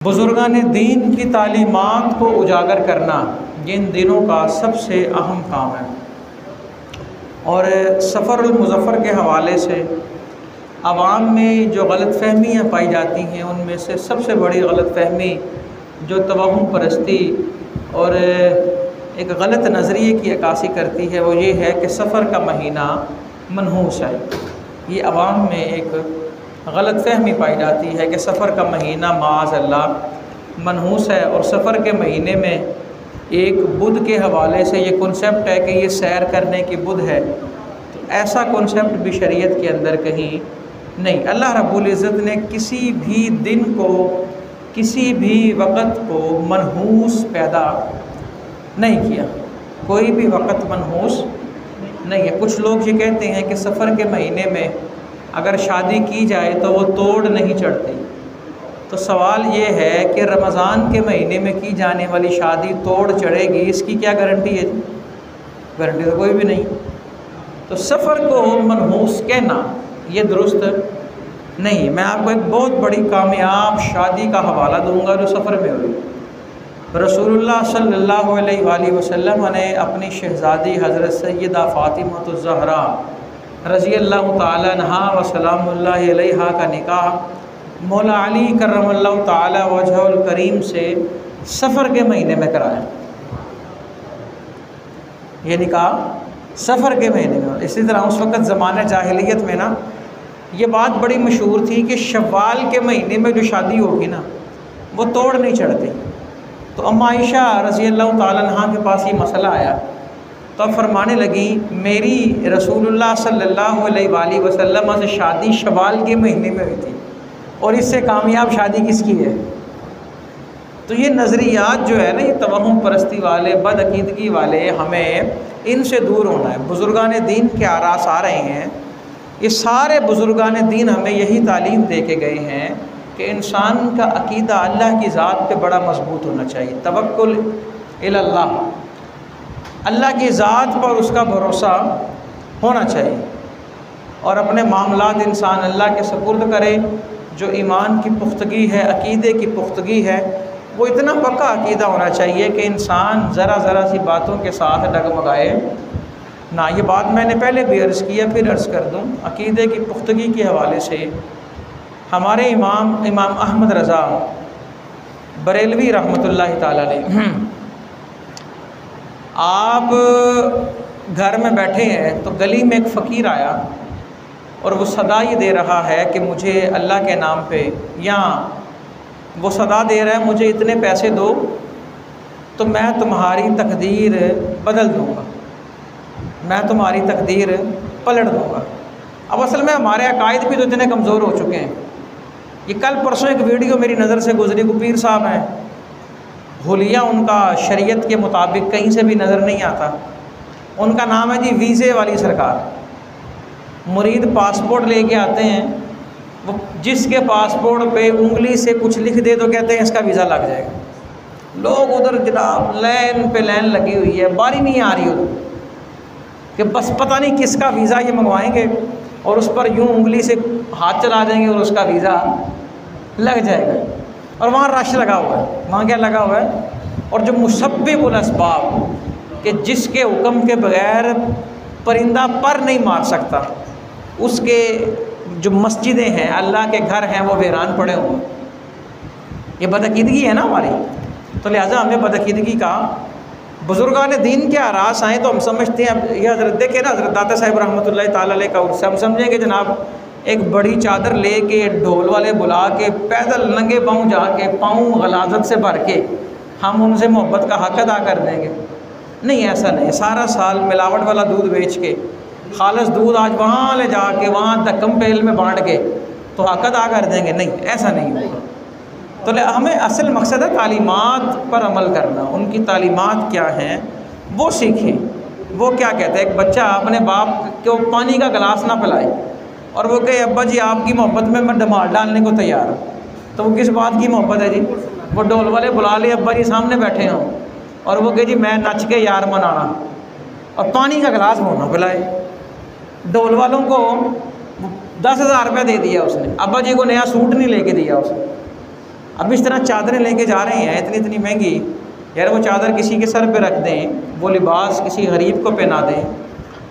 बुज़ुर्गान दीन की तालीमात को उजागर करना इन दिनों का सबसे अहम काम है। और सफ़रुल मुज़फ़्फ़र के हवाले से आवाम में जो गलतफ़हमियाँ पाई जाती हैं, उनमें से सबसे बड़ी गलतफ़हमी जो तवहुम परस्ती और एक गलत नज़रिए की अक्कासी करती है, वो ये है कि सफ़र का महीना मनहूस है। ये आवाम में एक गलतफ़हमी पाई जाती है कि सफ़र का महीना माअज़ल्लाह मनहूस है। और सफ़र के महीने में एक बुध के हवाले से ये कॉन्सेप्ट है कि ये सैर करने की बुध है, तो ऐसा कॉन्सेप्ट भी शरीयत के अंदर कहीं नहीं। अल्लाह रब्बुल इज़्ज़त ने किसी भी दिन को, किसी भी वक़्त को मनहूस पैदा नहीं किया, कोई भी वक़्त मनहूस नहीं है। कुछ लोग ये कहते हैं कि सफ़र के महीने में अगर शादी की जाए तो वो तोड़ नहीं चढ़ती। तो सवाल ये है कि रमज़ान के महीने में की जाने वाली शादी तोड़ चढ़ेगी, इसकी क्या गारंटी है? गारंटी तो कोई भी नहीं। तो सफ़र को मनहूस कहना ये दुरुस्त नहीं। मैं आपको एक बहुत बड़ी कामयाब शादी का हवाला दूंगा जो सफ़र में हुई। रसूलुल्लाह सल्लल्लाहु अलैहि वसल्लम ने अपनी शहज़ादी हज़रत सैयदा फ़ातिमा ज़हरा रज़ी अल्लाह ताला अन्हा व सलामुल्लाहि अलैहा का निकाह मौला अली करमल्लाहु ताला वजहुल करीम से सफ़र के महीने में कराया। ये निकाह सफ़र के महीने में। इसी तरह उस वक़्त ज़माने जाहिलियत में ना ये बात बड़ी मशहूर थी कि शव्वाल के महीने में जो शादी होगी ना वो तोड़ नहीं चढ़ती। तो अम्मा आयशा रज़ी अल्लाह ताला अन्हा के पास ये मसला आया, तो फरमाने लगी मेरी रसूलुल्लाह सल्लल्लाहु अलैहि वसल्लम से शादी शव्वाल के महीने में हुई थी और इससे कामयाब शादी किसकी है? तो ये नज़रियात जो है ना, ये तवहुम परस्ती वाले, बदअकीदगी वाले, हमें इनसे दूर होना है। बुज़ुर्गान दीन के आरास आ रहे हैं। ये सारे बुज़ुर्गान दीन हमें यही तालीम दे के गए हैं कि इंसान का अकीदा अल्लाह की ज़ात पे बड़ा मजबूत होना चाहिए। तवक्कुल इल्लल्लाह, अल्लाह की ज़ात पर उसका भरोसा होना चाहिए और अपने मामलात इंसान अल्लाह के सपुर्द करे। जो ईमान की पुख्तगी है, अकीदे की पुख्तगी है, वो इतना पक्का अकीदा होना चाहिए कि इंसान ज़रा ज़रा सी बातों के साथ डगमगाए ना। ये बात मैंने पहले भी अर्ज़ किया, फिर अर्ज़ कर दूँ। अकीदे की पुख्तगी के हवाले से हमारे इमाम अहमद रज़ा बरेलवी रहमतुल्लाहि ताला अलैह, आप घर में बैठे हैं तो गली में एक फ़कीर आया और वो सदा ये दे रहा है कि मुझे अल्लाह के नाम पे, या वो सदा दे रहा है मुझे इतने पैसे दो तो मैं तुम्हारी तकदीर बदल दूँगा, मैं तुम्हारी तकदीर पलट दूँगा। अब असल में हमारे अकायद भी तो इतने कमज़ोर हो चुके हैं। ये कल परसों एक वीडियो मेरी नज़र से गुजरी, को पीर साहब हैं, हुलिया उनका शरीयत के मुताबिक कहीं से भी नज़र नहीं आता। उनका नाम है जी वीज़े वाली सरकार। मुरीद पासपोर्ट लेके आते हैं, वो जिसके पासपोर्ट पे उंगली से कुछ लिख दे तो कहते हैं इसका वीज़ा लग जाएगा। लोग उधर जनाब लाइन पे लाइन लगी हुई है, बारी नहीं आ रही उधर कि बस पता नहीं किसका वीज़ा ये मंगवाएंगे और उस पर यूँ उंगली से हाथ चला देंगे और उसका वीज़ा लग जाएगा। और वहाँ रश लगा हुआ है। वहाँ क्या लगा हुआ है? और जो मुसब्बिबुल अस्बाब, कि जिसके हुक्म के बग़ैर परिंदा पर नहीं मार सकता, उसके जो मस्जिदें हैं, अल्लाह के घर हैं, वो वीरान पड़े हुए। ये बदअकीदगी है ना हमारी। तो लिहाजा हमें बदअकीदगी का, बुज़ुर्गान दीन के आरास आएँ तो हम समझते हैं, ये हज़रत देखे ना, हज़रत दाता साहिब रहमतुल्लाहि ताला अलैह का उर्स, हम समझेंगे जनाब एक बड़ी चादर ले के, ढोल वाले बुला के, पैदल नंगे पाँव जाके, पाँव गलाजत से भर के हम उनसे मोहब्बत का हक़ अदा कर देंगे। नहीं, ऐसा नहीं। सारा साल मिलावट वाला दूध बेच के, खालिस दूध आज वहाँ ले जाके, वहाँ धक्कम पेल में बांट के तो हक़ अदा कर देंगे। नहीं, ऐसा नहीं होगा। तो हमें असल मकसद है तालीमात पर अमल करना। उनकी तालीमात क्या हैं वो सीखें। वो क्या कहते हैं, एक बच्चा अपने बाप को पानी का गिलास ना पिलाए और वो कहे अब्बा जी आपकी मोहब्बत में मैं धमाल डालने को तैयार हूँ, तो वो किस बात की मोहब्बत है जी? वो ढोल वाले बुला ले, अब्बा जी सामने बैठे हों और वो कहे जी मैं नच के यार मनाना, और पानी का गिलास वो ना पिलाए। ढोल वालों को 10,000 रुपये दे दिया उसने, अब्बा जी को नया सूट नहीं लेके दिया उसने, अब इस तरह चादरें लेके जा रहे हैं इतनी इतनी महंगी, यार वो चादर किसी के सर पे रख दें, वो लिबास किसी गरीब को पहना दें,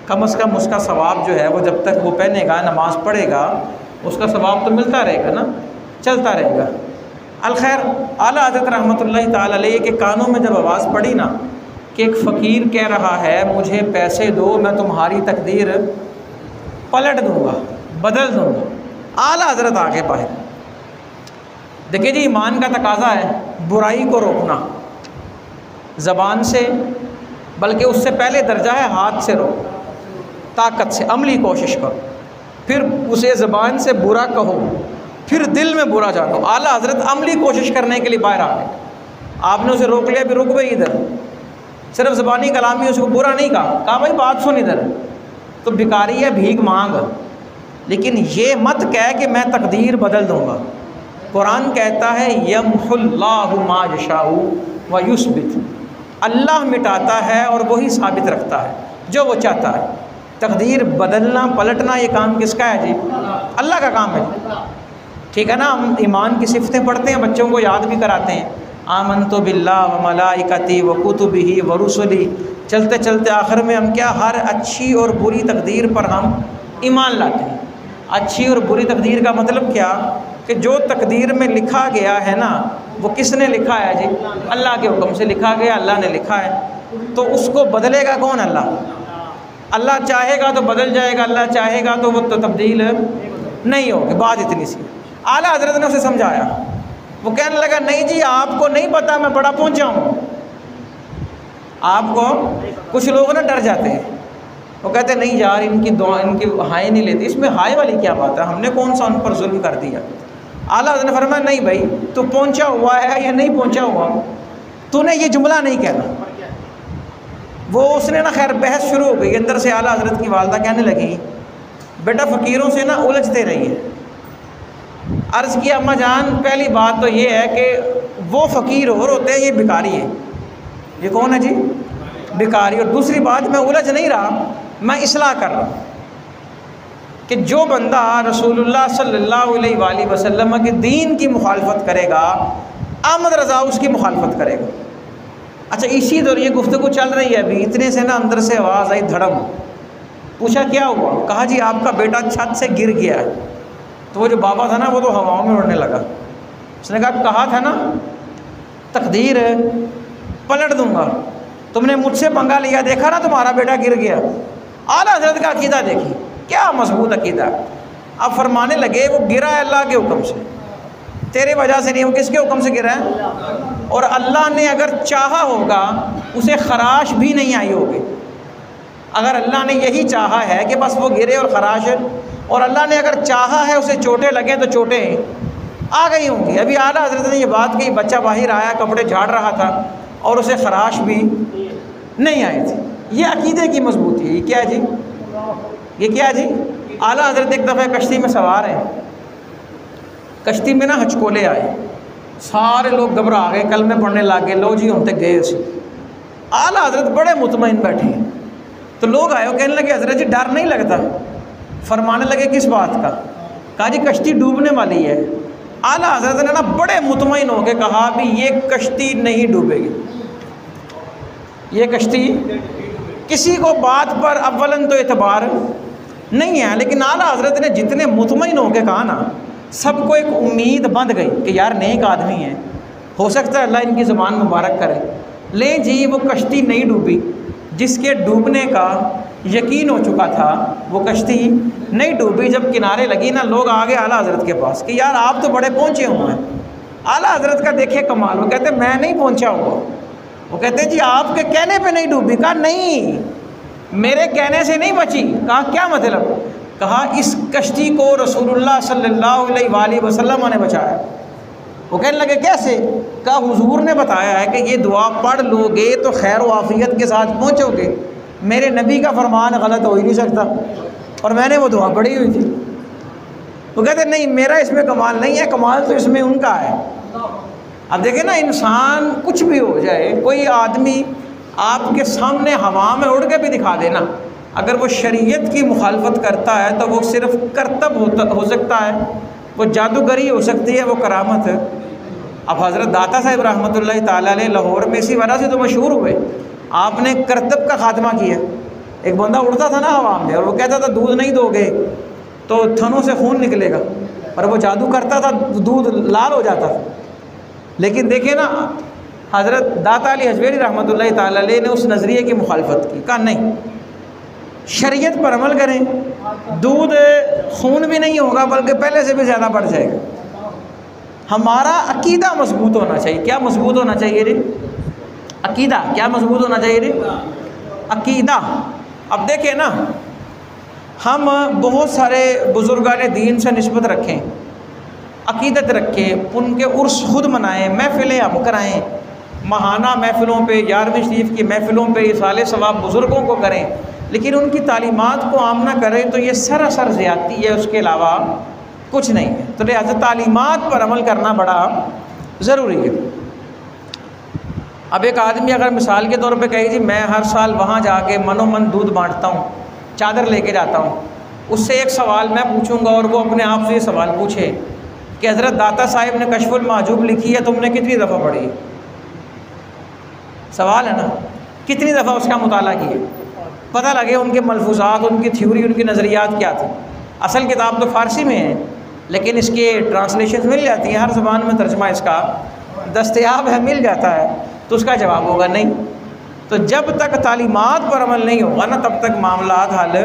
कम से कम उसका सवाब जो है वो जब तक वो पहनेगा, नमाज़ पढ़ेगा, उसका सवाब तो मिलता रहेगा ना, चलता रहेगा। अलखैर, आला हज़रत रहमतुल्लाहि ताला अलैहि के कानों में जब आवाज़ पड़ी ना कि एक फ़कीर कह रहा है मुझे पैसे दो, मैं तुम्हारी तकदीर पलट दूँगा, बदल दूँगा, आला हज़रत आगे बाहर। देखिए जी, ईमान का तकाज़ा है बुराई को रोकना ज़बान से, बल्कि उससे पहले दर्जा है हाथ से रोको, ताकत से, अमली कोशिश करो, फिर उसे ज़बान से बुरा कहो, फिर दिल में बुरा जानो। आला हज़रत अमली कोशिश करने के लिए बाहर आ गए। आपने उसे रोक लिया, फिर रुक गई इधर, सिर्फ ज़बानी कलामी उसको बुरा नहीं कहा भाई बात सुन इधर, तो भिखारी है, भीख मांग, लेकिन ये मत कह कि मैं तकदीर बदल दूँगा। कुरान कहता है यमहुल्लाहु मा यशाउ व युस्बित, अल्लाह मिटाता है और वही साबित रखता है जो वो चाहता है। तकदीर बदलना पलटना ये काम किसका है जी? अल्लाह का काम है। ठीक है ना, हम ईमान की सिफतें पढ़ते हैं, बच्चों को याद भी कराते हैं, आमनतु बिल्लाह व मलाइकती व कुतुबिही व रुसुली, चलते चलते आखिर में हम क्या, हर अच्छी और बुरी तकदीर पर हम ईमान लाते हैं। अच्छी और बुरी तकदीर का मतलब क्या कि जो तकदीर में लिखा गया है ना, वो किसने लिखा है जी? अल्लाह के हुक्म से लिखा गया, अल्लाह ने लिखा है, तो उसको बदलेगा कौन? अल्लाह। अल्लाह चाहेगा तो बदल जाएगा, अल्लाह चाहेगा तो वो तो तब्दील नहीं होगी। बात इतनी सी। आला हज़रत ने उसे समझाया, वो कहने लगा नहीं जी आपको नहीं पता मैं बड़ा पहुंचा हूँ। आपको कुछ लोग ना डर जाते हैं, वो कहते नहीं यार इनकी दुआ, इनकी हाय नहीं लेती, इसमें हाय वाली क्या बात है, हमने कौन सा उन पर जुल्म कर दिया। आला हज़रत ने फरमाया नहीं भाई, तू पहुंचा हुआ है या नहीं पहुंचा हुआ, तूने ये जुमला नहीं कहना। वो उसने ना खैर बहस शुरू हो गई अंदर से। आला हज़रत की वालदा कहने लगी बेटा फ़कीरों से ना उलझते रहिए। अर्ज़ किया अम्मा जान, पहली बात तो ये है कि वो फ़कीर और होते हैं, ये भिखारी है। ये कौन है जी? भिखारी। और दूसरी बात, मैं उलझ नहीं रहा, मैं इस्लाह कर रहा हूँ कि जो बंदा रसूलुल्लाह सल्लल्लाहु अलैहि वसल्लम के दीन की मुखालफत करेगा, अहमद रज़ा उसकी मुखालफत करेगा। अच्छा, इसी दौर ये गुफ्तगू चल रही है अभी, इतने से ना अंदर से आवाज़ आई धड़म। पूछा क्या हुआ? कहा जी आपका बेटा छत से गिर गया है। तो वो जो बाबा था ना वो तो हवाओं में उड़ने लगा। उसने कहा था ना तकदीर पलट दूंगा, तुमने मुझसे पंगा लिया, देखा ना तुम्हारा बेटा गिर गया। आला हज़रत का अकीदा देखिए क्या मजबूत अकीदा। अब फरमाने लगे वो गिरा है अल्लाह के हुक्म से, तेरे वजह से नहीं, वो किसके हुक्म से गिरा है? और अल्लाह ने अगर चाहा होगा उसे खराश भी नहीं आई होगी। अगर अल्लाह ने यही चाहा है कि बस वो गिरे और खराश, और अल्लाह ने अगर चाहा है उसे चोटें लगे तो चोटें आ गई होंगी। अभी आला हज़रत ने ये बात कही, बच्चा बाहर आया, कपड़े झाड़ रहा था और उसे खराश भी नहीं आई थी। ये अकीदे की मजबूती है। ये क्या है जी? ये क्या है जी? आला हज़रत एक दफ़ा कश्ती में सवार हैं, कश्ती में ना हचकोले आए, सारे लोग घबरा गए, कलमे पढ़ने लग गए, लो जी हम तक गए सी। आला हज़रत बड़े मुतमईन बैठे हैं, तो लोग आए, वो कहने लगे हज़रत जी डर नहीं लगता? फरमाने लगे किस बात का? कहा जी कश्ती डूबने वाली है। आला हज़रत ने ना बड़े मुतमईन होकर कहा भी ये कश्ती नहीं डूबेगी, ये कश्ती किसी को बात पर अव्वलन तो एतबार नहीं है, लेकिन आला हज़रत ने जितने मुतमईन होकर कहा ना, सबको एक उम्मीद बंध गई कि यार नेक आदमी है, हो सकता है अल्लाह इनकी ज़बान मुबारक करे। ले जी वो कश्ती नहीं डूबी, जिसके डूबने का यकीन हो चुका था वो कश्ती नहीं डूबी। जब किनारे लगी ना, लोग आ गए आला हज़रत के पास कि यार आप तो बड़े पहुँचे हुए हैं। आला हज़रत का देखे कमाल, वो कहते मैं नहीं पहुँचा हुआ। वो कहते जी आपके कहने पे नहीं डूबी। कहा नहीं, मेरे कहने से नहीं बची। कहा क्या मतलब? कहा इस कश्ती को रसूलुल्लाह सल्लल्लाहु अलैहि वसल्लम ने बचाया। वो कहने लगे कैसे? कहा हुजूर ने बताया है कि ये दुआ पढ़ लोगे तो खैर व आफियत के साथ पहुँचोगे। मेरे नबी का फरमान गलत हो ही नहीं सकता, और मैंने वो दुआ पढ़ी हुई थी। वो कहते नहीं मेरा इसमें कमाल नहीं है, कमाल तो इसमें उनका है। अब देखें ना, इंसान कुछ भी हो जाए, कोई आदमी आपके सामने हवा में उड़ के भी दिखा देना, अगर वो शरीयत की मुखालफत करता है तो वो सिर्फ करतब हो सकता है, वो जादूगरी हो सकती है, वो करामत अब हज़रत दाता साहिब रहमतुल्लाहि ताला अलैह लाहौर में इसी वजह से तो मशहूर हुए, आपने करतब का खात्मा किया। एक बंदा उड़ता था ना हवा में और वो कहता था दूध नहीं दोगे तो थनों से खून निकलेगा, और वो जादू करता था, दूध लाल हो जाता था। लेकिन देखिए ना, हज़रत दाता अली हजवेरी रहमतुल्लाहि ताला अलैह ने उस नज़रिए की मुखालफत की, कहा नहीं, शरीयत पर अमल करें, दूध खून भी नहीं होगा बल्कि पहले से भी ज़्यादा बढ़ जाएगा। हमारा अकीदा मजबूत होना चाहिए। क्या मजबूत होना चाहिए रे? अकीदा। क्या मजबूत होना चाहिए रे? अकीदा। अब देखें ना, हम बहुत सारे बुज़ुर्गान दीन से निस्बत रखें, अकीदत रखें, उनके उर्स खुद मनाएं, महफ़िलें हम कराएं, महाना महफ़िलों पे, 11वीं शरीफ की महफ़िलों पे इसाले सवाब बुज़ुर्गों को करें, लेकिन उनकी तालीमात को आम ना करें तो ये सरासर ज़्यादती है, उसके अलावा कुछ नहीं है। तो लिहाजा तालीमात पर अमल करना बड़ा ज़रूरी है। अब एक आदमी अगर मिसाल के तौर पे कहे जी मैं हर साल वहाँ जाके मनोमन दूध बांटता हूँ, चादर लेके जाता हूँ, उससे एक सवाल मैं पूछूंगा और वो अपने आप से ये सवाल पूछे कि हज़रत दाता साहिब ने कशफुल माजूब लिखी है, तुमने कितनी दफ़ा पढ़ी? सवाल है ना, कितनी दफ़ा उसका मुताला किए, पता लगे उनके मलफूज़ात, उनकी थ्योरी, उनकी नज़रियात क्या थी। असल किताब तो फ़ारसी में है, लेकिन इसके ट्रांसलेशन मिल जाती हैं, हर ज़बान में तर्जमा इसका दस्तयाब है, मिल जाता है। तो उसका जवाब होगा नहीं। तो जब तक तालीमात पर अमल नहीं होगा ना, तब तक मामलात हल।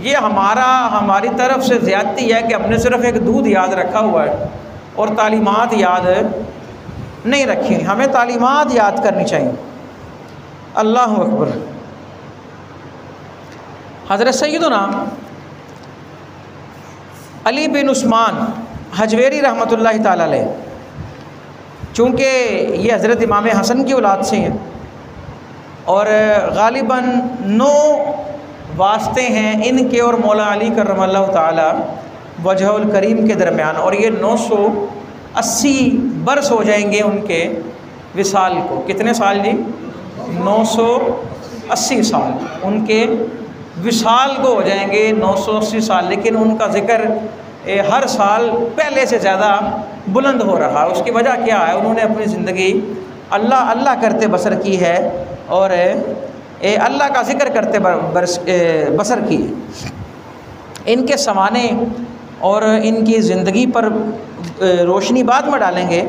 ये हमारी तरफ से ज़्यादती है कि अपने सिर्फ एक दूध याद रखा हुआ है और तालीमात याद नहीं रखी। हमें तालीमात याद करनी चाहिए। अल्लाह अकबर। हज़रत सैयदना अली बिन उस्मान हजवेरी रहमतुल्लाहि ताला अलैह, चूँकि ये हज़रत इमाम हसन की औलाद से हैं और ग़ालिबन 9 वास्ते हैं इनके और मौला अली करमल्लाहु ताला वजहुल करीम के दरमियान, और ये 980 बरस हो जाएंगे उनके विसाल को। कितने साल जी? 980 साल उनके विसाल को हो जाएंगे, 980 साल। लेकिन उनका ज़िक्र हर साल पहले से ज़्यादा बुलंद हो रहा है। उसकी वजह क्या है? उन्होंने अपनी ज़िंदगी अल्लाह अल्लाह करते बसर की है और अल्लाह का ज़िक्र करते बसर की। इनके समाने और इनकी ज़िंदगी पर रोशनी बाद में डालेंगे।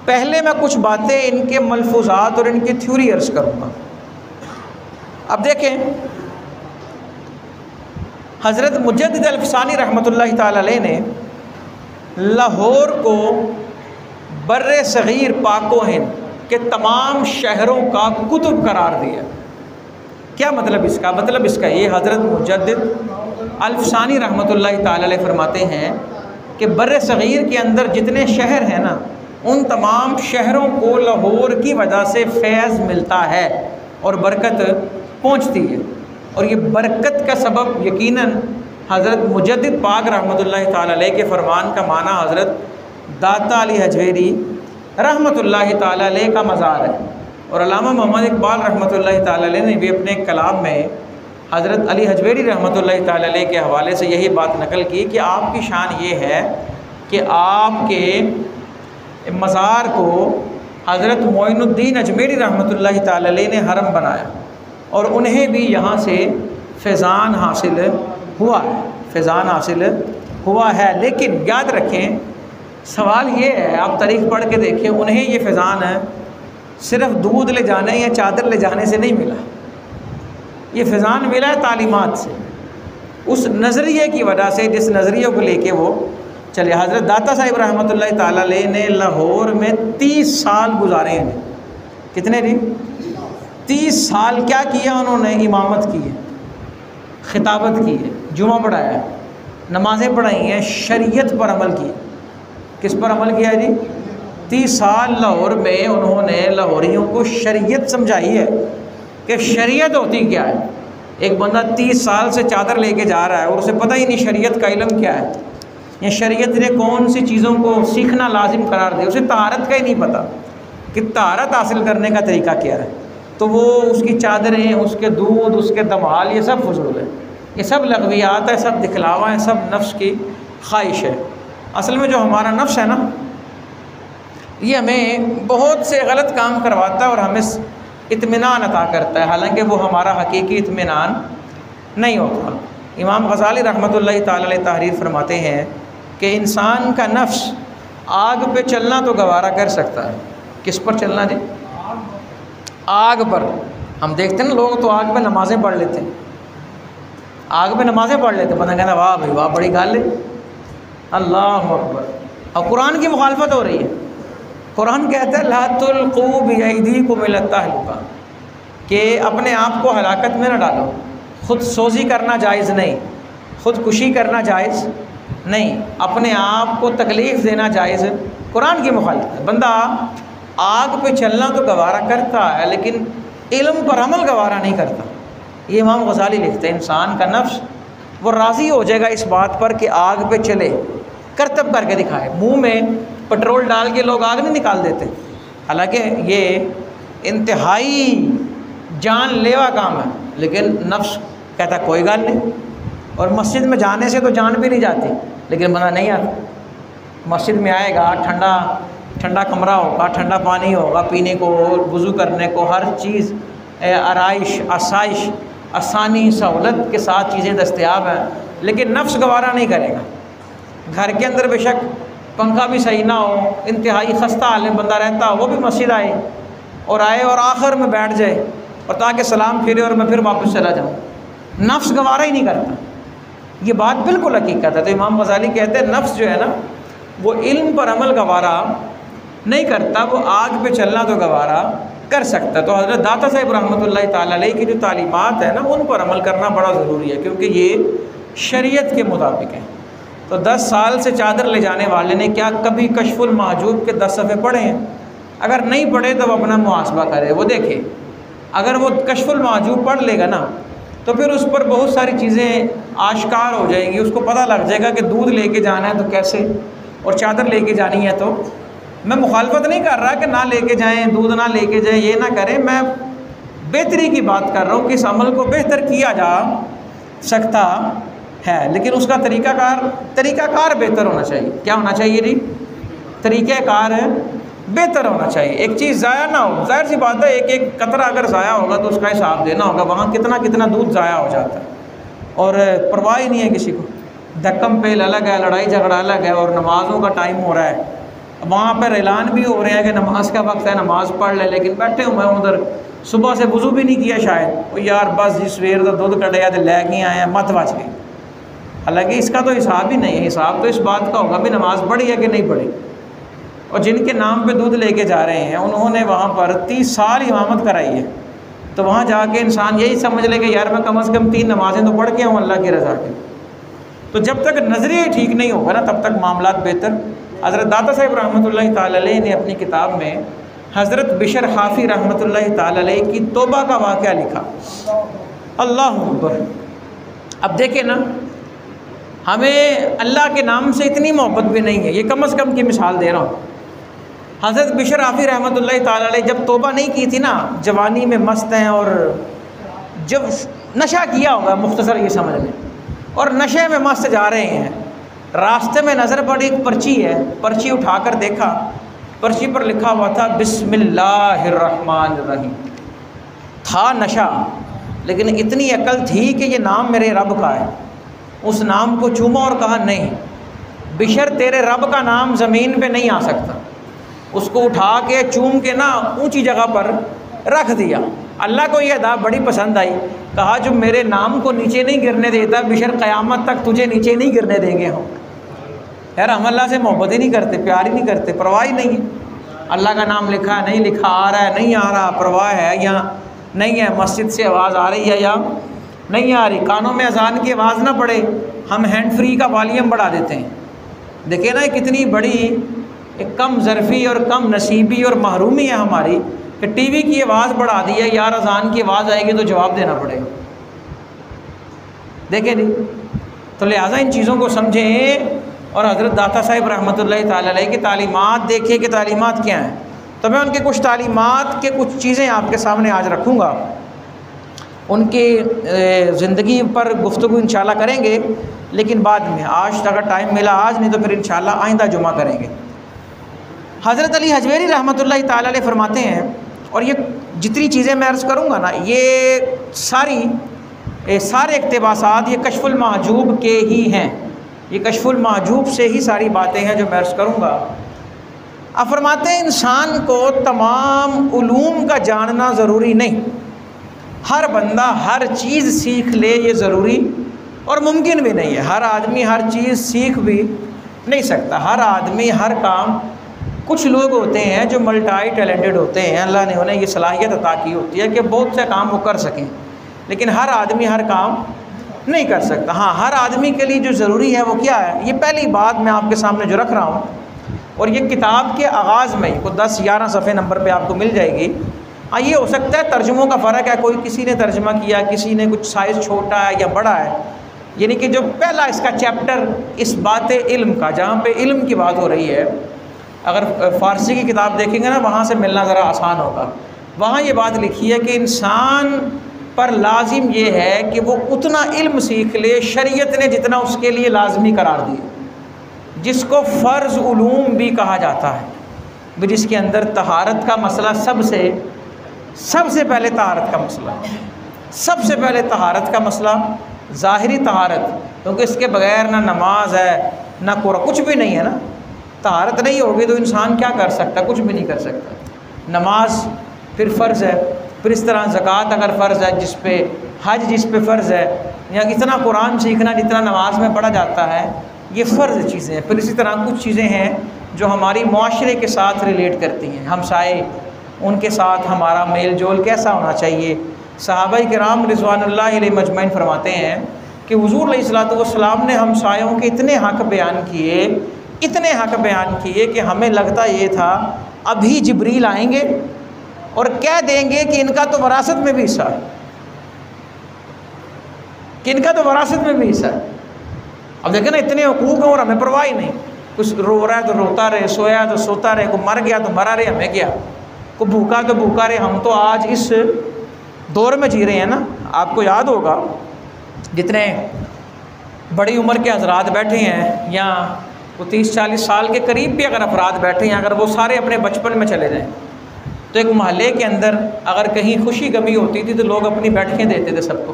पहले मैं कुछ बातें इनके मलफूज़ात और इनकी थ्योरी अर्ज़ करूँगा। अब देखें, हज़रत मुजद्दिद अल-अफ़सानी रहमतुल्लाहि ताला अलैह ने लाहौर को बर्रे सग़ीर पाको हिंद के तमाम शहरों का कुतुब करार दिया। क्या मतलब इसका? मतलब इसका ये, हज़रत मुजद्दिद अल-अफ़सानी रहमतुल्लाहि ताला अलैह फरमाते हैं कि बर्रे सग़ीर के अंदर जितने शहर हैं ना, उन तमाम शहरों को लाहौर की वजह से फैज़ मिलता है और बरकत पहुँचती है। और ये बरकत का सबब यकीनन हज़रत मुजद्दिद पाक रहमतुल्लाहि ताला अलैह के फ़रमान का माना हज़रत दाता अली हजवेरी रहमतुल्लाहि ताला अलैह का मज़ार है। और अल्लामा मोहम्मद इकबाल रहमतुल्लाहि ताला अलैह ने भी अपने कलाम में हज़रत अली हजवेरी रहमतुल्लाहि ताला अलैह के हवाले से यही बात नकल की कि आपकी शान ये है कि आपके मज़ार को हज़रत मोइनुद्दीन अजमेरी रहमतुल्लाहि ताला अलैह ने हरम बनाया और उन्हें भी यहाँ से फैज़ान हासिल हुआ है, फैज़ान हासिल हुआ है। लेकिन याद रखें, सवाल ये है, आप तारीख़ पढ़ के देखें, उन्हें ये फैज़ान है सिर्फ़ दूध ले जाने या चादर ले जाने से नहीं मिला। ये फैज़ान मिला है तालीमात से, उस नज़रिए की वजह से जिस नज़रिए को लेके वो चले। हज़रत दाता साहिब रहमतुल्लाहि ताला अलैह ने लाहौर में 30 साल गुजारे हैं। कितने दिन? 30 साल। क्या किया उन्होंने? इमामत की है, खिताबत की है, जुमा पढ़ाया है, नमाज़ें पढ़ाई हैं, शरीयत पर अमल किया। किस पर अमल किया जी? 30 साल लाहौर में उन्होंने लाहौरियों को शरीयत समझाई है कि शरीयत होती क्या है। एक बंदा 30 साल से चादर लेके जा रहा है और उसे पता ही नहीं शरीयत का इल्म क्या है, या शरीयत ने कौन सी चीज़ों को सीखना लाजिम करार दिया, उसे तहारत का ही नहीं पता कि तहारत हासिल करने का तरीका क्या है। तो वो उसकी चादरें, उसके दूध, उसके दमाल, ये सब फजूल है, ये सब लगवियात है, सब दिखलावा है, सब नफ्स की ख्वाहिश है। असल में जो हमारा नफ्स है ना, ये हमें बहुत से गलत काम करवाता है और हमें इत्मीनान अता करता है, हालांकि वो हमारा हकीकी इत्मीनान नहीं होता। इमाम गज़ाली रहमतुल्लाहि ताला अलैह तहरीर फरमाते हैं कि इंसान का नफ्स आग पे चलना तो गवारा कर सकता है। किस पर चलना जी? आग पर। हम देखते हैं ना, लोग तो आग पे नमाज़ें पढ़ लेते हैं, आग पे नमाज़ें पढ़ लेते हैं, बंदा कहना वाह भाई वाह बड़ी गाल है, अल्लाह अकबर। और कुरान की मुखालफत हो रही है। कुरान कहता है ला तुल्क़ू बिअयदीकुम इला तहलुका, कि अपने आप को हलाकत में न डालो। ख़ुद सोज़ी करना जायज़ नहीं, ख़ुदकुशी करना जायज़ नहीं, अपने आप को तकलीफ़ देना जायज़ कुरान की मुखालिफ है। बंदा आग पे चलना तो गवारा करता है, लेकिन इल्म पर अमल गवारा नहीं करता। ये इमाम गज़ाली लिखते हैं इंसान का नफ्स वो राज़ी हो जाएगा इस बात पर कि आग पे चले, करतब करके दिखाए। मुंह में पेट्रोल डाल के लोग आग नहीं निकाल देते, हालांकि ये इंतहाई जानलेवा काम है, लेकिन नफ्स कहता कोई गाल नहीं। और मस्जिद में जाने से तो जान भी नहीं जाती, लेकिन बंदा नहीं आता। मस्जिद में आएगा, ठंडा ठंडा कमरा होगा, ठंडा पानी होगा पीने को, वज़ू करने को, हर चीज़ आराइश आसाइश आसानी सहूलत के साथ चीज़ें दस्तयाब हैं, लेकिन नफ्स गवारा नहीं करेगा। घर के अंदर बेशक पंखा भी सही ना हो, इंतहाई खस्ता हाल में बंदा रहता हो, वो भी मस्जिद आए और आखिर में बैठ जाए और ताकि सलाम फिरे और मैं फिर वापस चला जाऊँ, नफ्स गवारा ही नहीं करता। ये बात बिल्कुल हकीकत है। तो इमाम गज़ाली कहते हैं नफ्स जो है ना वो इल्म पर अमल गवारा नहीं करता, वो आग पे चलना तो गवारा कर सकता। तो हज़रत दाता साहिब रहमतुल्लाहि ताला अलैह की जो तालीमात है ना उन पर अमल करना बड़ा ज़रूरी है, क्योंकि ये शरीयत के मुताबिक है। तो 10 साल से चादर ले जाने वाले ने क्या कभी कशफुल महजूब के 10 सफ़े पढ़े हैं? अगर नहीं पढ़े तो वो अपना मुहासबा करे, वो देखे। अगर वो कशफुल महजूब पढ़ लेगा ना तो फिर उस पर बहुत सारी चीज़ें आश्कार हो जाएंगी, उसको पता लग जाएगा कि दूध लेके जाना है तो कैसे, और चादर लेके जानी है तो। मैं मुखालफत नहीं कर रहा कि ना लेके जाएं, दूध ना लेके जाएं, ये ना करें, मैं बेहतरी की बात कर रहा हूँ कि इस अमल को बेहतर किया जा सकता है, लेकिन उसका तरीक़ाकार बेहतर होना चाहिए। क्या होना चाहिए जी? तरीक़ाकार है बेहतर होना चाहिए। एक चीज़ ज़ाया ना हो, ज़ाहिर सी बात है, एक एक कतरा अगर ज़ाया होगा तो उसका हिसाब देना होगा। वहाँ कितना कितना दूध ज़ाया हो जाता है और परवाह ही नहीं है किसी को। धक्कम पेल अलग है, लड़ाई झगड़ा अलग है, और नमाज़ों का टाइम हो रहा है, वहाँ पर ऐलान भी हो रहे हैं कि नमाज का वक्त है, नमाज पढ़ ले, लेकिन बैठे हुए हैं उधर, सुबह से वज़ू भी नहीं किया शायद, वो यार बस जी सवेर का दूध कटिया तो लैके आए हैं, मत बच गई। हालांकि इसका तो हिसाब ही नहीं है। हिसाब तो इस बात का होगा भी नमाज पढ़ी है कि नहीं पढ़ी। और जिनके नाम पे दूध लेके जा रहे हैं उन्होंने वहाँ पर 30 साल इमामत कराई है, तो वहाँ जाके इंसान यही समझ ले कि यार मैं कम से कम 3 नमाज़ें तो पढ़ के आऊँ अल्लाह की रज़ा के। तो जब तक नज़रिया ठीक नहीं होगा ना तब तक मामलात बेहतर। हज़रत दाता साहिब रहमतुल्लाहि ताला अलैह ने अपनी किताब में हज़रत बिशर हाफ़ी रहमतुल्लाहि ताला अलैह की तौबा का वाक़या लिखा। अल्लाह अकबर। अब देखें ना, हमें अल्लाह के नाम से इतनी मोहब्बत भी नहीं है, ये कम से कम की मिसाल दे रहा हूँ। हज़रत बिशर हाफ़ी रहमतुल्लाहि ताला अलैह जब तौबा नहीं की थी ना, जवानी में मस्त हैं और जब नशा किया होगा, मुख्तसर ये समझ लें, और नशे में मस्त जा रहे हैं, रास्ते में नज़र पड़ी एक पर्ची है, पर्ची उठाकर देखा, पर्ची पर लिखा हुआ था बिस्मिल्लाहिर्रहमानिर्रहीम। था नशा, लेकिन इतनी अकल थी कि ये नाम मेरे रब का है। उस नाम को चूमा और कहा नहीं बिशर तेरे रब का नाम ज़मीन पे नहीं आ सकता। उसको उठा के चूम के ना ऊंची जगह पर रख दिया। अल्लाह को यह अदा बड़ी पसंद आई, कहा जो मेरे नाम को नीचे नहीं गिरने देता बिशर क़यामत तक तुझे नीचे नहीं गिरने देंगे हम। यार हम अल्लाह से मोहब्बत ही नहीं करते, प्यार ही नहीं करते, परवाह ही नहीं है। अल्लाह का नाम लिखा है नहीं लिखा, आ रहा है नहीं आ रहा, परवाह है या नहीं है, मस्जिद से आवाज़ आ रही है या नहीं आ रही, कानों में अजान की आवाज़ ना पड़े, हम हैंड फ्री का वॉल्यूम बढ़ा देते हैं। देखिए ना कितनी बड़ी एक कम ज़रफ़ी और कम नसीबी और महरूमी है हमारी कि टीवी की आवाज़ बढ़ा दी है, यार अजान की आवाज़ आएगी तो जवाब देना पड़ेगा। देखें नहीं, तो लिहाजा इन चीज़ों को समझें और हज़रत दाता साहिब रहमतुल्लाहि ताला अलैह की तालीमात देखिए कि तालीमात क्या हैं। तो मैं उनके कुछ तालीमात के कुछ चीज़ें आपके सामने आज रखूँगा, उनकी ज़िंदगी पर गुफ्तगू इंशाल्लाह करेंगे, लेकिन बाद में, आज अगर टाइम मिला आज, नहीं तो फिर इंशाल्लाह आइंदा जुमा करेंगे। हज़रत अली हजवेरी रहमतुल्लाहि ताला अलैह फरमाते हैं, और ये जितनी चीज़ें मैं अर्ज़ करूँगा ना, ये सारे इक़्तिबासात ये कश्फुल महजूब के ही हैं, ये कश्फुल महजूब से ही सारी बातें हैं जो मैं अर्ज़ करूँगा। अब फरमाते हैं इंसान को तमाम उलूम का जानना ज़रूरी नहीं, हर बंदा हर चीज़ सीख ले ये ज़रूरी और मुमकिन भी नहीं है। हर आदमी हर चीज़ सीख भी नहीं सकता, हर आदमी हर काम, कुछ लोग होते हैं जो मल्टी टैलेंटेड होते हैं, अल्लाह ने उन्हें ये सलाहियत अता की होती है कि बहुत से काम वो कर सकें, लेकिन हर आदमी हर काम नहीं कर सकता। हाँ, हर आदमी के लिए जो ज़रूरी है वो क्या है, ये पहली बात मैं आपके सामने जो रख रहा हूँ, और ये किताब के आगाज़ में ही को 10-11 सफ़े नंबर पे आपको मिल जाएगी। हाँ, ये हो सकता है तर्जुमों का फ़र्क है, कोई किसी ने तर्जुमा किया, किसी ने कुछ साइज़ छोटा है या बड़ा है, यानी कि जो पहला इसका चैप्टर इस बात इल्म का, जहाँ पे इल्म की बात हो रही है, अगर फ़ारसी की किताब देखेंगे ना, वहाँ से मिलना ज़रा आसान होगा। वहाँ ये बात लिखी है कि इंसान पर लाजिम ये है कि वो उतना इल्म सीख ले शरीयत ने जितना उसके लिए लाजमी करार दिया, जिसको फ़र्ज़ उलूम भी कहा जाता है, जिसके अंदर तहारत का मसला सबसे पहले तहारत का मसला, सबसे पहले तहारत का मसला, ज़ाहिरी तहारत, क्योंकि इसके बग़ैर ना नमाज है ना कुरान, कुछ भी नहीं है ना। तहारत नहीं होगी तो इंसान क्या कर सकता, कुछ भी नहीं कर सकता। नमाज फिर फ़र्ज़ है, फिर इस तरह ज़कात अगर फ़र्ज़ है जिस पे, हज जिस पे फ़र्ज़ है, या इतना कुरान सीखना जितना नमाज में पढ़ा जाता है, ये फ़र्ज़ चीज़ें हैं। फिर इसी तरह कुछ चीज़ें हैं जो हमारी माशरे के साथ रिलेट करती हैं, हमसाए, उनके साथ हमारा मेल जोल कैसा होना चाहिए। सहाबा किराम रिज़वानुल्लाहि अलैहिम अजमईन फरमाते हैं कि हुज़ूर अलैहिस्सलातु वस्सलाम ने हमसायों के इतने हक़ बयान किए, इतने हक़ बयान किए कि हमें लगता ये था अभी जिब्रील आएंगे और कह देंगे कि इनका तो वरासत में भी हिस्सा है, कि इनका तो वरासत में भी हिस्सा है। अब देखें ना, इतने हुकूक हैं और हमें परवाह ही नहीं। कुछ रो रहा है तो रोता रहे, सोया तो सोता रहे, को मर गया तो मरा रहे, हमें क्या, को भूखा तो भूखा रहे। हम तो आज इस दौर में जी रहे हैं ना, आपको याद होगा जितने बड़ी उम्र के हजरात बैठे हैं, या वो 30-40 साल के करीब भी अगर अफराद बैठे हैं, अगर वो सारे अपने बचपन में चले जाएँ, तो एक मोहल्ले के अंदर अगर कहीं खुशी गमी होती थी तो लोग अपनी बैठकें देते थे सबको,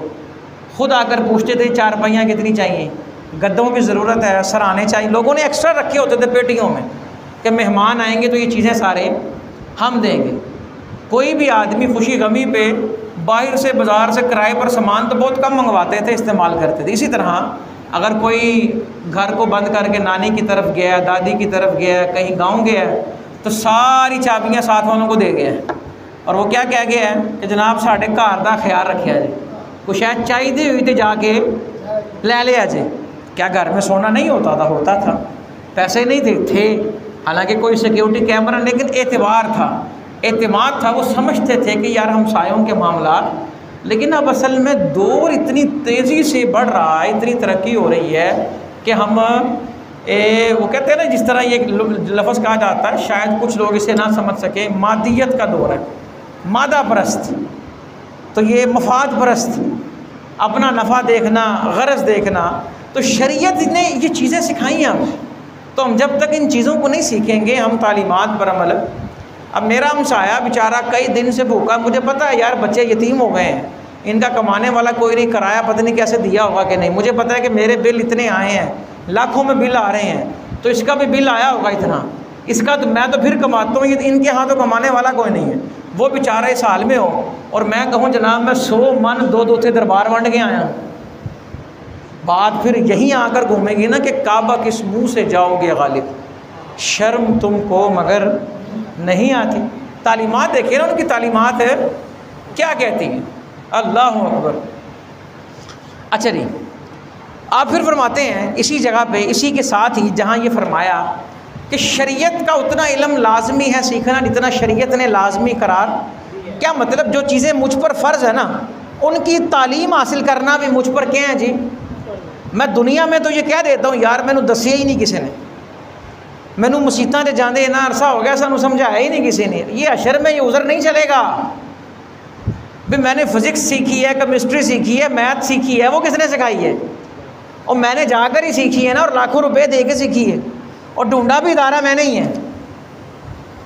खुद आकर पूछते थे चारपाइयाँ कितनी चाहिए, गद्दों की ज़रूरत है, सराहने चाहिए। लोगों ने एक्स्ट्रा रखे होते थे पेटियों में कि मेहमान आएंगे तो ये चीज़ें सारे हम देंगे। कोई भी आदमी खुशी गमी पे बाहर से, बाज़ार से किराए पर सामान तो बहुत कम मंगवाते थे, इस्तेमाल करते थे। इसी तरह अगर कोई घर को बंद करके नानी की तरफ गया, दादी की तरफ गया, कहीं गाँव गया, तो सारी चाबियाँ साथ वालों को दे गया, और वो क्या कह गया है कि जनाब साढ़े घर का ख्याल रखा जाए, कुछ शायद चाहिए हुई तो जाके ले लिया जाए। क्या घर में सोना नहीं होता था? होता था, पैसे नहीं थे, हालांकि कोई सिक्योरिटी कैमरा, लेकिन एतबार था, एतमाद था। वो समझते थे कि यार हमसायों के मामला, लेकिन अब असल में दौर इतनी तेज़ी से बढ़ रहा है, इतनी तरक्की हो रही है कि हम वो कहते हैं ना, जिस तरह ये लफ्ज़ कहा जाता है, शायद कुछ लोग इसे ना समझ सके, मादियत का दौर है, मादा परस्त। तो ये मफाद परस्त, अपना नफ़ा देखना, गरज देखना। तो शरीयत ने ये चीज़ें सिखाई हैं हमें, तो हम जब तक इन चीज़ों को नहीं सीखेंगे, हम तालीमात पर अमल। अब मेरा हमसाया बेचारा कई दिन से भूखा, मुझे पता है यार बच्चे यतीम हो गए हैं, इनका कमाने वाला कोई नहीं, किराया पता नहीं कैसे दिया होगा कि नहीं, मुझे पता है कि मेरे बिल इतने आए हैं, लाखों में बिल आ रहे हैं, तो इसका भी बिल आया होगा इतना, इसका तो मैं तो फिर कमाता हूँ, इनके यहाँ तो कमाने वाला कोई नहीं है। वो बेचारा इस हाल में हो और मैं कहूँ जनाब मैं 100 मन 2 थे दरबार वंड के आया। बात फिर यहीं आकर घूमेगी ना कि काबा किस मुँह से जाओगे गालिब, शर्म तुमको मगर नहीं आती। तालीमात देखिए ना, उनकी तालीमात है क्या कहती हैं, अल्लाह अकबर। अच्छा जी, आप फिर फरमाते हैं इसी जगह पे, इसी के साथ ही जहाँ ये फरमाया कि शरीयत का उतना इल्म लाजमी है सीखना जितना शरीयत ने लाजमी करार। क्या मतलब, जो चीज़ें मुझ पर फ़र्ज़ है ना, उनकी तालीम हासिल करना भी मुझ पर क्या है जी। मैं दुनिया में तो ये कह देता हूँ यार मैनू दसिया ही नहीं किसी ने, मैनू मसीतां ते जांदे इन्ना अरसा हो गया, सानू समझाया ही नहीं किसी ने। ये अशर में ये उज़र नहीं चलेगा भी मैंने फ़िज़िक्स सीखी है, केमिस्ट्री सीखी है, मैथ सीखी है, वो किसने सिखाई है, और मैंने जाकर ही सीखी है ना, और लाखों रुपए दे के सीखी है, और ढूंढा भी इदारा मैंने ही है।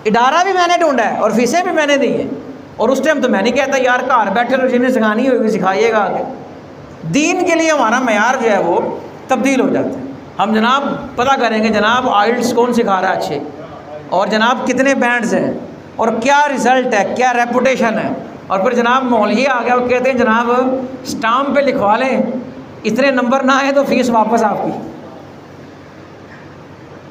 इडारा भी मैंने ढूंढा है और फीसें भी मैंने दी हैं। और उस टाइम तो मैं नहीं कहता यार घर बैठे रहो, जिन्हें सिखानी होगी सिखाइएगा आगे। दीन के लिए हमारा मयार जो है वो तब्दील हो जाता है। हम जनाब पता करेंगे जनाब आइल्स कौन सिखा रहा है अच्छे, और जनाब कितने बैंड्स हैं और क्या रिज़ल्ट है, क्या रेपुटेशन है। और फिर जनाब माहौल ये आ गया, वो कहते हैं जनाब स्टाम्प पे लिखवा लें, इतने नंबर ना आए तो फीस वापस आपकी।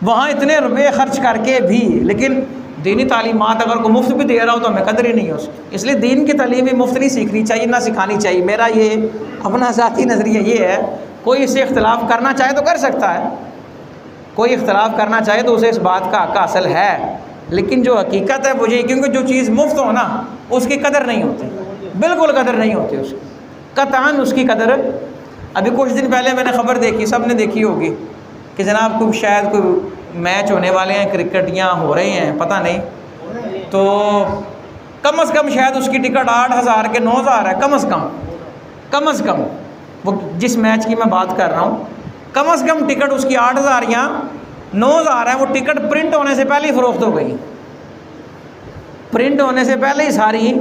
वहाँ इतने रुपये खर्च करके भी, लेकिन दीनी तालीमात अगर कोई मुफ्त भी दे रहा हो तो हमें कदर ही नहीं है उसकी। इसलिए दीन की तालीम भी मुफ्त नहीं सीखनी चाहिए, ना सिखानी चाहिए। मेरा ये अपना ज़ाती नज़रिया ये है, कोई इससे इख्तलाफ करना चाहे तो कर सकता है, कोई इख्तलाफ करना चाहे तो उसे इस बात का हक़ हासिल है, लेकिन जो हकीकत है वो ये, क्योंकि जो चीज़ मुफ्त हो ना उसकी कदर नहीं होती, बिल्कुल कदर नहीं होती उसकी, कतई उसकी कदर। अभी कुछ दिन पहले मैंने ख़बर देखी, सब ने देखी होगी, कि जनाब कोई शायद कोई मैच होने वाले हैं, क्रिकेट या हो रहे हैं पता नहीं, तो कम से कम शायद उसकी टिकट 8,000 के 9,000 है, कम से कम वो जिस मैच की मैं बात कर रहा हूँ, कम से कम टिकट उसकी 8,000 या 9,000 है। वो टिकट प्रिंट होने से पहले ही फ़रोख्त हो गई, प्रिंट होने से पहले ही सारी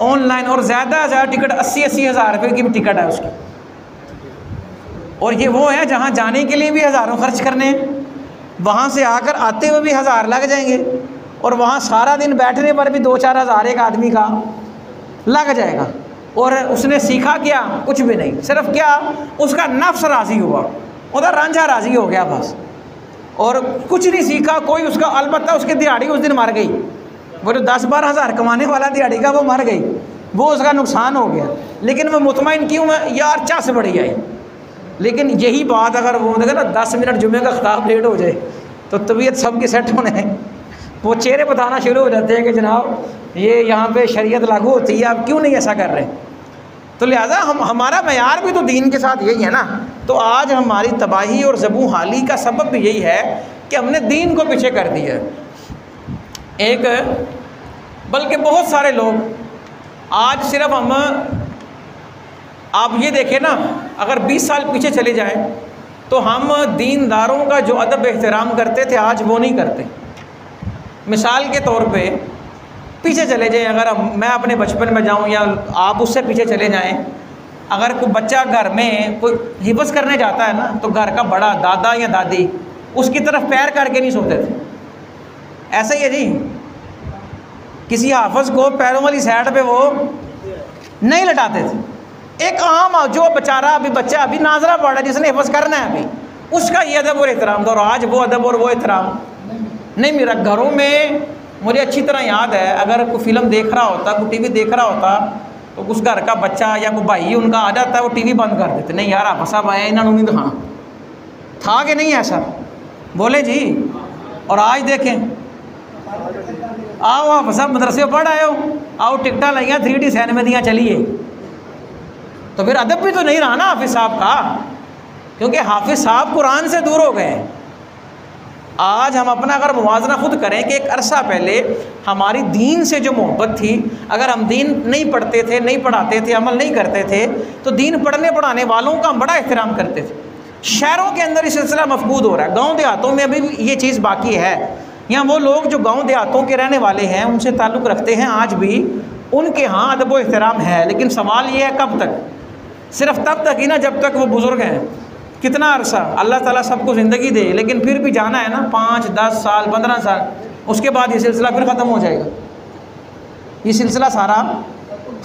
ऑनलाइन। और ज़्यादा से ज़्यादा टिकट 80-80 हज़ार रुपये की टिकट है उसकी। और ये वो है जहाँ जाने के लिए भी हज़ारों खर्च करने हैं, वहाँ से आकर आते हुए भी 1,000 लग जाएंगे, और वहाँ सारा दिन बैठने पर भी 2-4 हज़ार एक आदमी का लग जाएगा। और उसने सीखा क्या? कुछ भी नहीं, सिर्फ क्या उसका नफ्स राज़ी हुआ, उधर रांझा राज़ी हो गया बस, और कुछ नहीं सीखा कोई उसका। अलबत्ता उसकी दिहाड़ी उस दिन मर गई, वो जो 10-12 हज़ार कमाने वाला दिहाड़ी का वो मर गई, वो उसका नुकसान हो गया। लेकिन वो मुतमईन क्यों है यार, चाह से बढ़ी आई। लेकिन यही बात अगर वो देखे ना 10 मिनट जुमे का ख़िताब लेट हो जाए तो तबीयत सबकी सेट होने है, वो चेहरे बताना शुरू हो जाते हैं कि जनाब ये यहाँ पे शरीयत लागू होती है, आप क्यों नहीं ऐसा कर रहे। तो लिहाजा हमारा मयार भी तो दीन के साथ यही है ना। तो आज हमारी तबाही और ज़बू हाली का सबब भी यही है कि हमने दीन को पीछे कर दिया। एक बल्कि बहुत सारे लोग आज सिर्फ हम, आप ये देखें ना, अगर 20 साल पीछे चले जाएं तो हम दीनदारों का जो अदब एहतराम करते थे आज वो नहीं करते। मिसाल के तौर पे पीछे चले जाएं, अगर मैं अपने बचपन में जाऊं या आप उससे पीछे चले जाएं, अगर कोई बच्चा घर में कोई हिफ्ज़ करने जाता है ना तो घर का बड़ा दादा या दादी उसकी तरफ पैर करके नहीं सोते थे। ऐसा ही है जी, किसी हाफिज़ को पैरों वाली साइड पे वो नहीं लटाते थे। एक आम जो बेचारा अभी बच्चा अभी नाजरा पड़ रहा है जिसने हिफ्ज़ करना है अभी, उसका ये अदब और एहतराम था, और आज वो अदब और वो एहतराम नहीं मेरा। घरों में मुझे अच्छी तरह याद है, अगर कोई फ़िल्म देख रहा होता, कोई टीवी देख रहा होता, तो उस घर का बच्चा या कोई भाई उनका आ जाता है, वो टीवी बंद कर देते, नहीं यार आप साहब आए इन्होंने नहीं दिखाना था कि नहीं ऐसा बोले जी। और आज देखें, आओ आप सब मदरसे पढ़ आए हो, आओ टिकटा लाइया 3D सिनेमा दियाँ चलिए, तो फिर अदब भी तो नहीं रहा ना हाफिज़ साहब का, क्योंकि हाफिज़ साहब कुरान से दूर हो गए। आज हम अपना अगर मुवाजना खुद करें कि एक अरसा पहले हमारी दीन से जो मोहब्बत थी, अगर हम दीन नहीं पढ़ते थे, नहीं पढ़ाते थे, अमल नहीं करते थे, तो दीन पढ़ने पढ़ाने वालों का हम बड़ा एहतराम करते थे। शहरों के अंदर ये सिलसिला मफकूद हो रहा है, गाँव देहातों में अभी भी ये चीज़ बाकी है। यहाँ वो लोग जो गाँव देहातों के रहने वाले हैं, उनसे ताल्लुक़ रखते हैं, आज भी उनके यहाँ अदब व एहतराम है। लेकिन सवाल ये है कब तक? सिर्फ तब तक ही ना जब तक वो बुज़ुर्ग हैं। कितना अरसा अल्लाह ताला सबको ज़िंदगी दे, लेकिन फिर भी जाना है ना 5, 10 साल, 15 साल, उसके बाद ये सिलसिला फिर ख़त्म हो जाएगा, ये सिलसिला सारा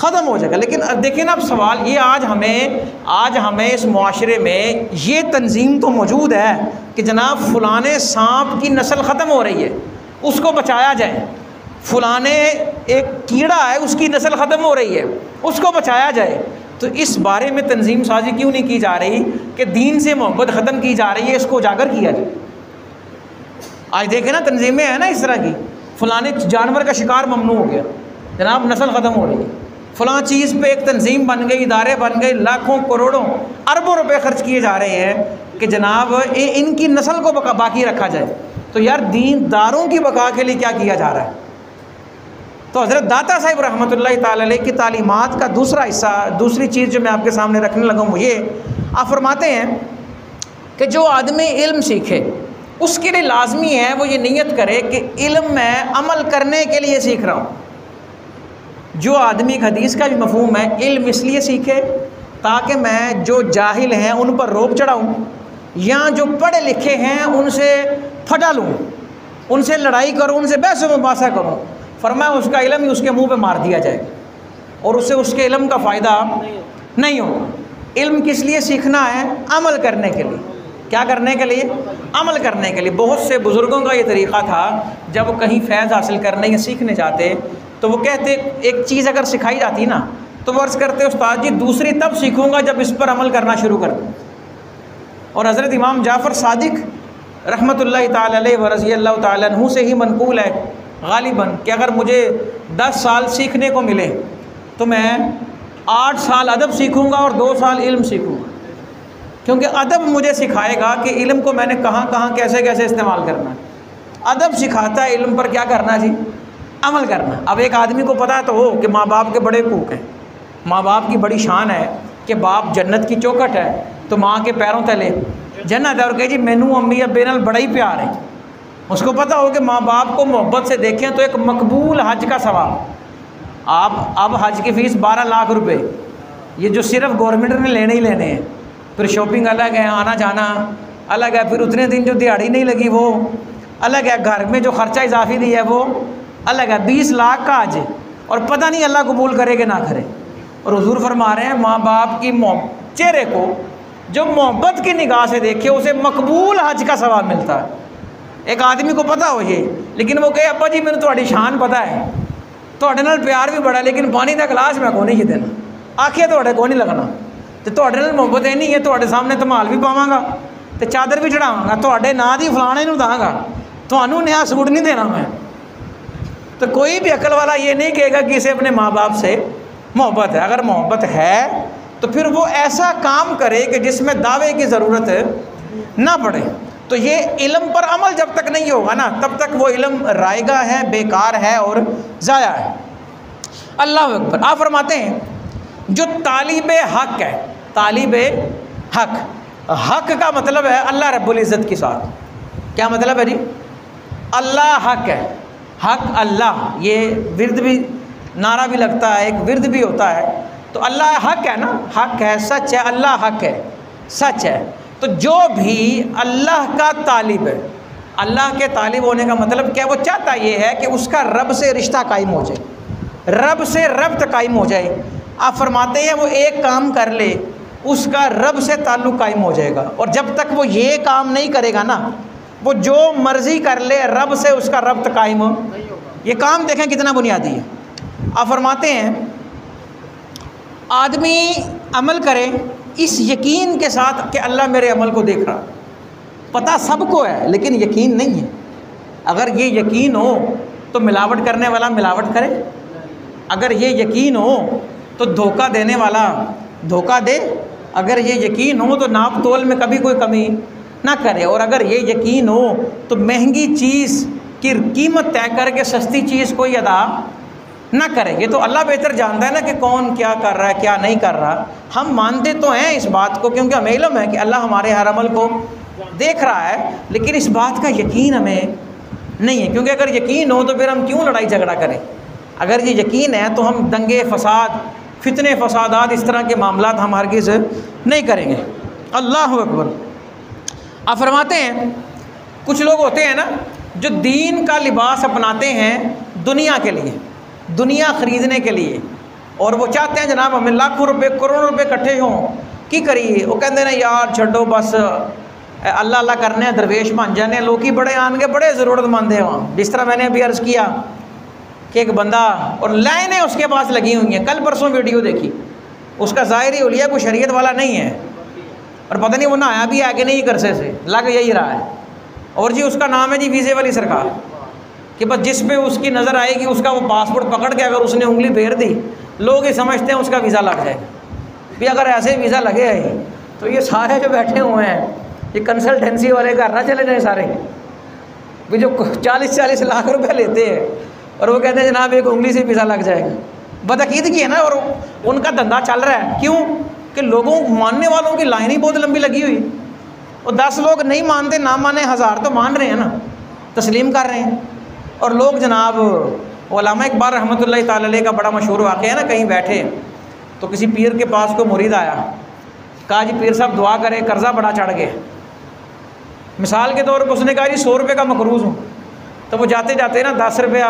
ख़त्म हो जाएगा। लेकिन अब देखिए ना, अब सवाल ये, आज हमें इस मुआशरे में ये तंजीम तो मौजूद है कि जनाब फ़लाने सांप की नस्ल ख़त्म हो रही है, उसको बचाया जाए। फ़लाने एक कीड़ा है उसकी नस्ल ख़त्म हो रही है, उसको बचाया जाए। तो इस बारे में तंजीम साजी क्यों नहीं की जा रही कि दीन से मोहब्बत ख़त्म की जा रही है, इसको उजागर किया जाए। आज देखें ना, तंजीमें हैं ना इस तरह की, फ़लाने जानवर का शिकार ममनू हो गया, जनाब नस्ल ख़त्म हो रही है। फ़लाँ चीज़ पे एक तंजीम बन गई, इदारे बन गए, लाखों करोड़ों अरबों रुपए खर्च किए जा रहे हैं कि जनाब इनकी नस्ल को बाकी रखा जाए। तो यार दीनदारों की बका के लिए क्या किया जा रहा है? तो हज़रत दाता साहिब रहमतुल्लाह ताला अलैह की तालीमात का दूसरा हिस्सा, दूसरी चीज़ जो मैं आपके सामने रखने लगा हूँ, ये आप फरमाते हैं कि जो आदमी इल्म सीखे, उसके लिए लाजमी है वो ये नीयत करे कि इल्म मैं अमल करने के लिए सीख रहा हूँ। जो आदमी हदीस का भी मफहूम है, इल्म इसलिए सीखे ताकि मैं जो जाहिल हैं उन पर रोब चढ़ाऊँ, या जो पढ़े लिखे हैं उनसे फटा लूँ, उनसे लड़ाई करूँ, उनसे बहस मुबासा करूँ। फरमाया उसका इल्म ही उसके मुंह पे मार दिया जाए और उससे उसके इल्म का फ़ायदा नहीं होगा। इल्म किस लिए सीखना है? अमल करने के लिए। क्या करने के लिए? अमल करने के लिए। बहुत से बुज़ुर्गों का ये तरीक़ा था, जब वो कहीं फैज़ हासिल करने या सीखने जाते तो वो कहते, एक चीज़ अगर सिखाई जाती ना तो वो अर्ज़ करते, उस्ताद जी दूसरी तब सीखूँगा जब इस पर अमल करना शुरू कर दूँ। और हज़रत इमाम जाफ़र सादिक रहमतुल्लाहि ताला अलैहि व रज़ी अल्लाह ताला अन्हु से ही मनक़ूल है गालिबन कि अगर मुझे 10 साल सीखने को मिले तो मैं 8 साल अदब सीखूँगा और 2 साल इल्म सीखूँगा, क्योंकि अदब मुझे सिखाएगा कि इल्म को मैंने कहाँ कहाँ कैसे कैसे इस्तेमाल करना है। अदब सिखाता है इल्म पर क्या करना जी, अमल करना। अब एक आदमी को पता तो हो कि माँ बाप के बड़े हकूक़ हैं, माँ बाप की बड़ी शान है कि बाप जन्नत की चौखट है तो माँ के पैरों तले जन्नत है, और कहे जी मैनू अम्मी अब्बे नाल बड़ा ही प्यार है। उसको पता हो कि माँ बाप को मोहब्बत से देखें तो एक मकबूल हज का सवाब। आप अब हज की फ़ीस 12 लाख रुपए, ये जो सिर्फ गवर्नमेंट ने लेने ही लेने हैं, फिर शॉपिंग अलग है, आना जाना अलग है, फिर उतने दिन जो दिहाड़ी नहीं लगी वो अलग है, घर में जो खर्चा इजाफी दी है वो अलग है। 20 लाख का हज, और पता नहीं अल्लाह कबूल करे कि ना करे। और हुजूर फरमा रहे हैं माँ बाप की चेहरे को जो मोहब्बत की निगाह से देखे उसे मकबूल हज का सवाब मिलता है। एक आदमी को पता हो ये, लेकिन वो कहे अब्बा जी मैंने थोड़ी शान पता है, थोड़े नाल प्यार भी बड़ा, लेकिन पानी का गिलास मैं को नहीं देना, आखे थोड़े को नहीं लगना, तो थोड़े नाल मोहब्बत है नहीं है, थोड़े सामने धमाल भी पावांगा तो चादर भी चढ़ावांगा, थोड़े ना दी फलाने नूं दांगा, थानू नया सूट नहीं देना मैं। तो कोई भी अकल वाला ये नहीं कहेगा कि इसे अपने माँ बाप से मोहब्बत है। अगर मोहब्बत है तो फिर वो ऐसा काम करे कि जिसमें दावे की ज़रूरत ना पड़े। तो ये इल्म पर अमल जब तक नहीं होगा ना, तब तक वो इल्म रायगा है, बेकार है और ज़ाया है। अल्लाह अकबर। आप फरमाते हैं जो तालिब हक है, तालिब हक, हक का मतलब है अल्लाह रब्बुल इज़्ज़त के साथ। क्या मतलब है जी? अल्लाह हक है, हक अल्लाह, ये विर्द भी नारा भी लगता है, एक विर्द भी होता है। तो अल्लाह हक है ना, हक है, सच है, अल्लाह हक है, सच है। तो जो भी अल्लाह का तालिब है, अल्लाह के तालिब होने का मतलब क्या? वो चाहता ये है कि उसका रब से रिश्ता कायम हो जाए, रब से रब्त कायम हो जाए। आप फरमाते हैं वो एक काम कर ले, उसका रब से ताल्लुक़ कायम हो जाएगा। और जब तक वो ये काम नहीं करेगा ना, वो जो मर्ज़ी कर ले, रब से उसका रब्त कायम हो। ये काम देखें कितना बुनियादी है। आप फरमाते हैं आदमी अमल करे इस यकीन के साथ कि अल्लाह मेरे अमल को देख रहा। पता सबको है लेकिन यकीन नहीं है। अगर ये यकीन हो तो मिलावट करने वाला मिलावट करे, अगर ये यकीन हो तो धोखा देने वाला धोखा दे, अगर ये यकीन हो तो नाप तोल में कभी कोई कमी ना करे, और अगर ये यकीन हो तो महंगी चीज़ की कीमत तय करके सस्ती चीज़ कोई अदा ना करे। ये तो अल्लाह बेहतर जानता है ना कि कौन क्या कर रहा है क्या नहीं कर रहा। हम मानते तो हैं इस बात को क्योंकि हमें इल्म है कि अल्लाह हमारे हर अमल को देख रहा है, लेकिन इस बात का यकीन हमें नहीं है। क्योंकि अगर यकीन हो तो फिर हम क्यों लड़ाई झगड़ा करें? अगर ये यकीन है तो हम दंगे फसाद, फितने फसादात, इस तरह के मामलात हम हरगिज़ नहीं करेंगे। अल्लाह अकबर। आप फरमाते हैं कुछ लोग होते हैं ना जो दीन का लिबास अपनाते हैं दुनिया के लिए, दुनिया ख़रीदने के लिए, और वो चाहते हैं जनाब हमें लाखों रुपए करोड़ों रुपए इकट्ठे हों की करिए। वो कहते हैं यार छड्डो बस अल्लाह अल्लाह करने, दरवेश बन जाने, लोग ही बड़े आन के बड़े ज़रूरतमंद हैं वहाँ। जिस तरह मैंने अभी अर्ज़ किया कि एक बंदा और लाइनें उसके पास लगी हुई हैं, कल परसों वीडियो देखी, उसका ज़ाहिरी हुलिया कोई शरीयत वाला नहीं है, और पता नहीं वो नहाया भी आगे नहीं करसे से लग यही रहा है। और जी उसका नाम है जी वीज़े वाली सरकार, कि बस जिस पे उसकी नज़र आएगी उसका वो पासपोर्ट पकड़ के अगर उसने उंगली फेर दी, लोग ये समझते हैं उसका वीज़ा लग जाएगा। भी अगर ऐसे वीज़ा लगे है तो ये सारे जो बैठे हुए हैं ये कंसल्टेंसी वाले घर ना चले जाए सारे, भी जो 40-40 लाख रुपए लेते हैं और वो कहते हैं जनाब एक उंगली से वीज़ा लग जाएगा। बदअकीदगी है ना, और उनका धंधा चल रहा है। क्यों? कि लोगों मानने वालों की लाइन ही बहुत लंबी लगी हुई, और 10 लोग नहीं मानते, ना माने 1000 तो मान रहे हैं ना, तस्लीम कर रहे हैं। और लोग जनाब, उलमा इकबाल रहमतुल्लाह ताला अलैह का बड़ा मशहूर वाक़या है ना, कहीं बैठे तो किसी पीर के पास कोई मुरीद आया, कहा जी पीर साहब दुआ करें, कर्ज़ा बड़ा चढ़ गया। मिसाल के तौर पर उसने कहा जी 100 रुपये का मकरूज़ हूँ। तो वो जाते जाते ना 10 रुपया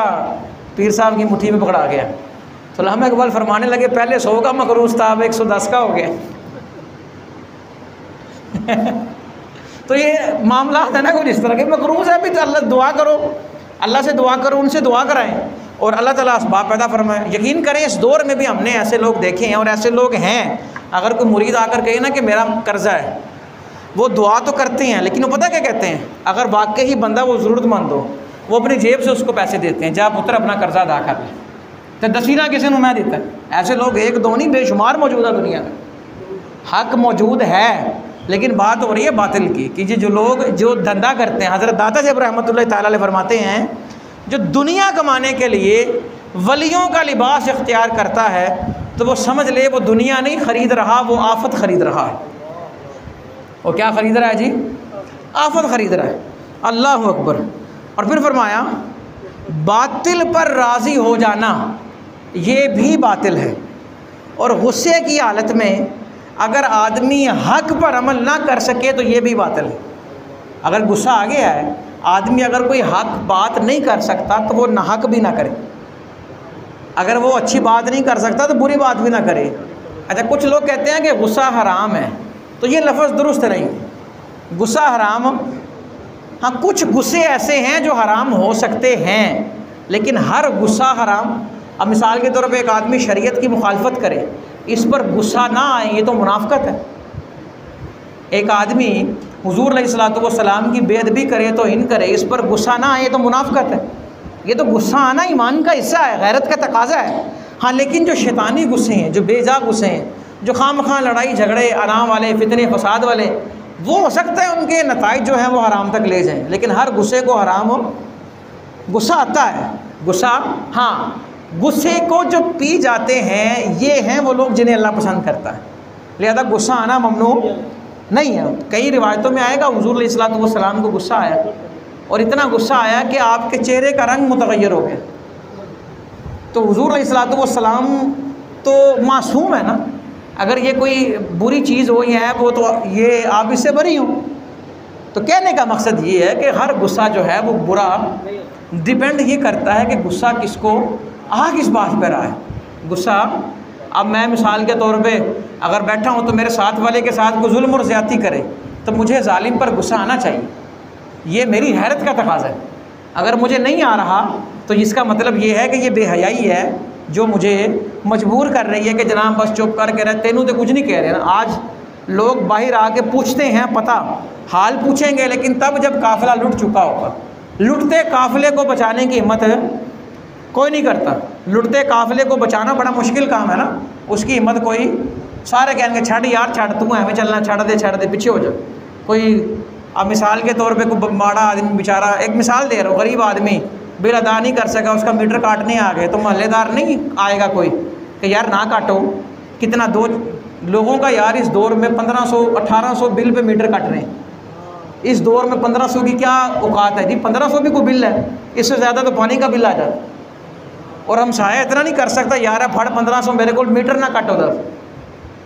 पीर साहब की मुट्ठी में पकड़ा गया। तो उलमा इकबाल फरमाने लगे पहले 100 का मकरूज़ था, अब 110 का हो गया। तो ये मामला है ना कुछ इस तरह के। मकरूज़ है भी तो अल्लाह दुआ करो, अल्लाह से दुआ करो, उनसे दुआ कराएं और अल्लाह ताला असबाब पैदा फरमाए। यकीन करें इस दौर में भी हमने ऐसे लोग देखे हैं और ऐसे लोग हैं। अगर कोई मुरीद आकर कहे ना कि मेरा कर्जा है, वो दुआ तो करते हैं, लेकिन वो पता क्या कहते हैं, अगर वाकई ही बंदा वो ज़रूरतमंद हो, वो अपनी जेब से उसको पैसे देते हैं, जा पुत्र अपना कर्जा अदा कर ले, तो दसीना किसी को मैं देता है। ऐसे लोग एक दो नहीं, बेशुमार मौजूद है दुनिया में। हक मौजूद है, लेकिन बात हो रही है बातिल की कि जो लोग जो धंधा करते हैं, हज़रत दाता साहब रहमतुल्लाह ताला अलैह फरमाते हैं, जो दुनिया कमाने के लिए वलियों का लिबास इख्तियार करता है, तो वो समझ ले वो दुनिया नहीं ख़रीद रहा, वो आफत ख़रीद रहा है। वो क्या ख़रीद रहा है जी? आफत ख़रीद रहा है। अल्लाह अकबर। और फिर फरमाया बातिल पर राज़ी हो जाना ये भी बातिल है, और गुस्से की हालत में अगर आदमी हक पर अमल ना कर सके तो ये भी बातिल है। अगर गुस्सा आ गया है, आदमी अगर कोई हक बात नहीं कर सकता तो वो नाहक भी ना करे, अगर वो अच्छी बात नहीं कर सकता तो बुरी बात भी ना करे। अच्छा, कुछ लोग कहते हैं कि गुस्सा हराम है, तो ये लफ्ज़ दुरुस्त नहीं। गुस्सा हराम, हाँ कुछ गुस्से ऐसे हैं जो हराम हो सकते हैं, लेकिन हर गुस्सा हराम। अब मिसाल के तौर पे एक आदमी शरीयत की मुखालफत करे, इस पर गुस्सा ना आए, ये तो मुनाफ़िक़त है। एक आदमी हुज़ूर अलैहिस्सलाम की बेअदबी करे तो इन करे, इस पर गुस्सा ना आए तो मुनाफ़िक़त है। ये तो गुस्सा आना ईमान का हिस्सा है, गैरत का तकाज़ा है। हाँ, लेकिन जो शैतानी गुस्से हैं, जो बेजा गुस्से हैं, जो खामखा लड़ाई झगड़े आराम वाले, फितने फसाद वाले, वो हो सकता है उनके नताइज जो हैं वो हराम तक ले जाएं, लेकिन हर गुस्से को हराम हो। गुस्सा आता है, गुस्सा, हाँ गुस्से को जो पी जाते हैं ये हैं वो लोग जिन्हें अल्लाह पसंद करता है, लिहाजा गुस्सा आना ममनू नहीं है। कई रिवायतों में आएगा हुज़ूर अलैहिस्सलाम को गुस्सा आया, और इतना गुस्सा आया कि आपके चेहरे का रंग मुतग़य्यर हो गया। तो हुज़ूर अलैहिस्सलाम तो मासूम है ना, अगर ये कोई बुरी चीज़ हो या है वो, तो ये आप इससे बरी हो। तो कहने का मकसद ये है कि हर गुस्सा जो है वो बुरा, डिपेंड ये करता है कि गुस्सा किसको आ किस बात पर रहा है। गुस्सा, अब मैं मिसाल के तौर पे अगर बैठा हूँ तो मेरे साथ वाले के साथ कोई जुल्म और ज़्यादती करे तो मुझे जालिम पर गुस्सा आना चाहिए, ये मेरी हैरत का तकाज़ा है। अगर मुझे नहीं आ रहा तो इसका मतलब ये है कि ये बेहयाई है जो मुझे मजबूर कर रही है कि जनाब बस चुप करके रहे, तेनू तो कुछ नहीं कह रहे ना। आज लोग बाहर आके पूछते हैं, पता हाल पूछेंगे, लेकिन तब जब काफ़िला लुट चुका होगा। लुटते काफ़िले को बचाने की हिम्मत कोई नहीं करता। लुटते काफ़िले को बचाना बड़ा मुश्किल काम है ना, उसकी हिम्मत कोई, सारे कहेंगे छड़ यार छड़, तू हमें चलना, छड़ दे पीछे हो जा। कोई अब मिसाल के तौर पे कोई माड़ा आदमी बेचारा, एक मिसाल दे रहा हूँ, गरीब आदमी बिल अदा नहीं कर सका, उसका मीटर काटने आ गए, तो मोहल्लेदार नहीं आएगा कोई कि यार ना काटो। कितना दो लोगों का यार इस दौर में 1500 1800 बिल पे मीटर काट रहे हैं। इस दौर में 1500 की क्या औकात है जी? 1500 भी कोई बिल है, इससे ज़्यादा तो पानी का बिल आ जाता। और हम साया इतना नहीं कर सकता यार फड़ 1500 मेरे को मीटर ना काटो दस।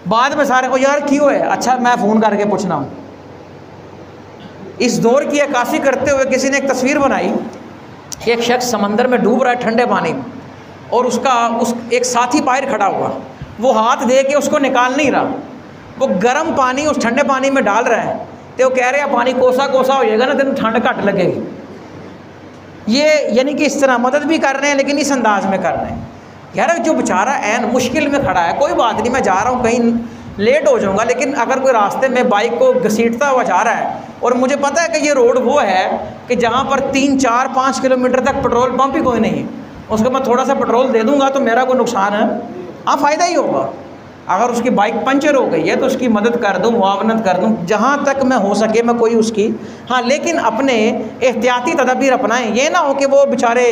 बाद में सारे को यार क्यों है, अच्छा मैं फ़ोन करके पूछना हूँ। इस दौर की अक्कासी करते हुए किसी ने एक तस्वीर बनाई, एक शख्स समंदर में डूब रहा है ठंडे पानी में, और उस एक साथी बाहर खड़ा हुआ, वो हाथ दे के उसको निकाल नहीं रहा, वो गर्म पानी उस ठंडे पानी में डाल रहा है, तो वो कह रहे हैं पानी कोसा कोसा हो जाएगा ना, तेन ठंड घट लगेगी। ये यानी कि इस तरह मदद भी कर रहे हैं, लेकिन इस अंदाज में कर रहे हैं। यार जो बेचारा ऐन मुश्किल में खड़ा है, कोई बात नहीं मैं जा रहा हूँ, कहीं लेट हो जाऊँगा, लेकिन अगर कोई रास्ते में बाइक को घसीटता हुआ जा रहा है और मुझे पता है कि ये रोड वो है कि जहाँ पर 3 4 5 किलोमीटर तक पेट्रोल पंप ही कोई नहीं है, उसको मैं थोड़ा सा पेट्रोल दे दूँगा तो मेरा कोई नुकसान है? हाँ, फ़ायदा ही होगा। अगर उसकी बाइक पंचर हो गई है तो उसकी मदद कर दूँ, मुआवनत कर दूँ, जहाँ तक मैं हो सके मैं कोई उसकी, हाँ लेकिन अपने एहतियाती तदबीर अपनाएं। ये ना हो कि वो बेचारे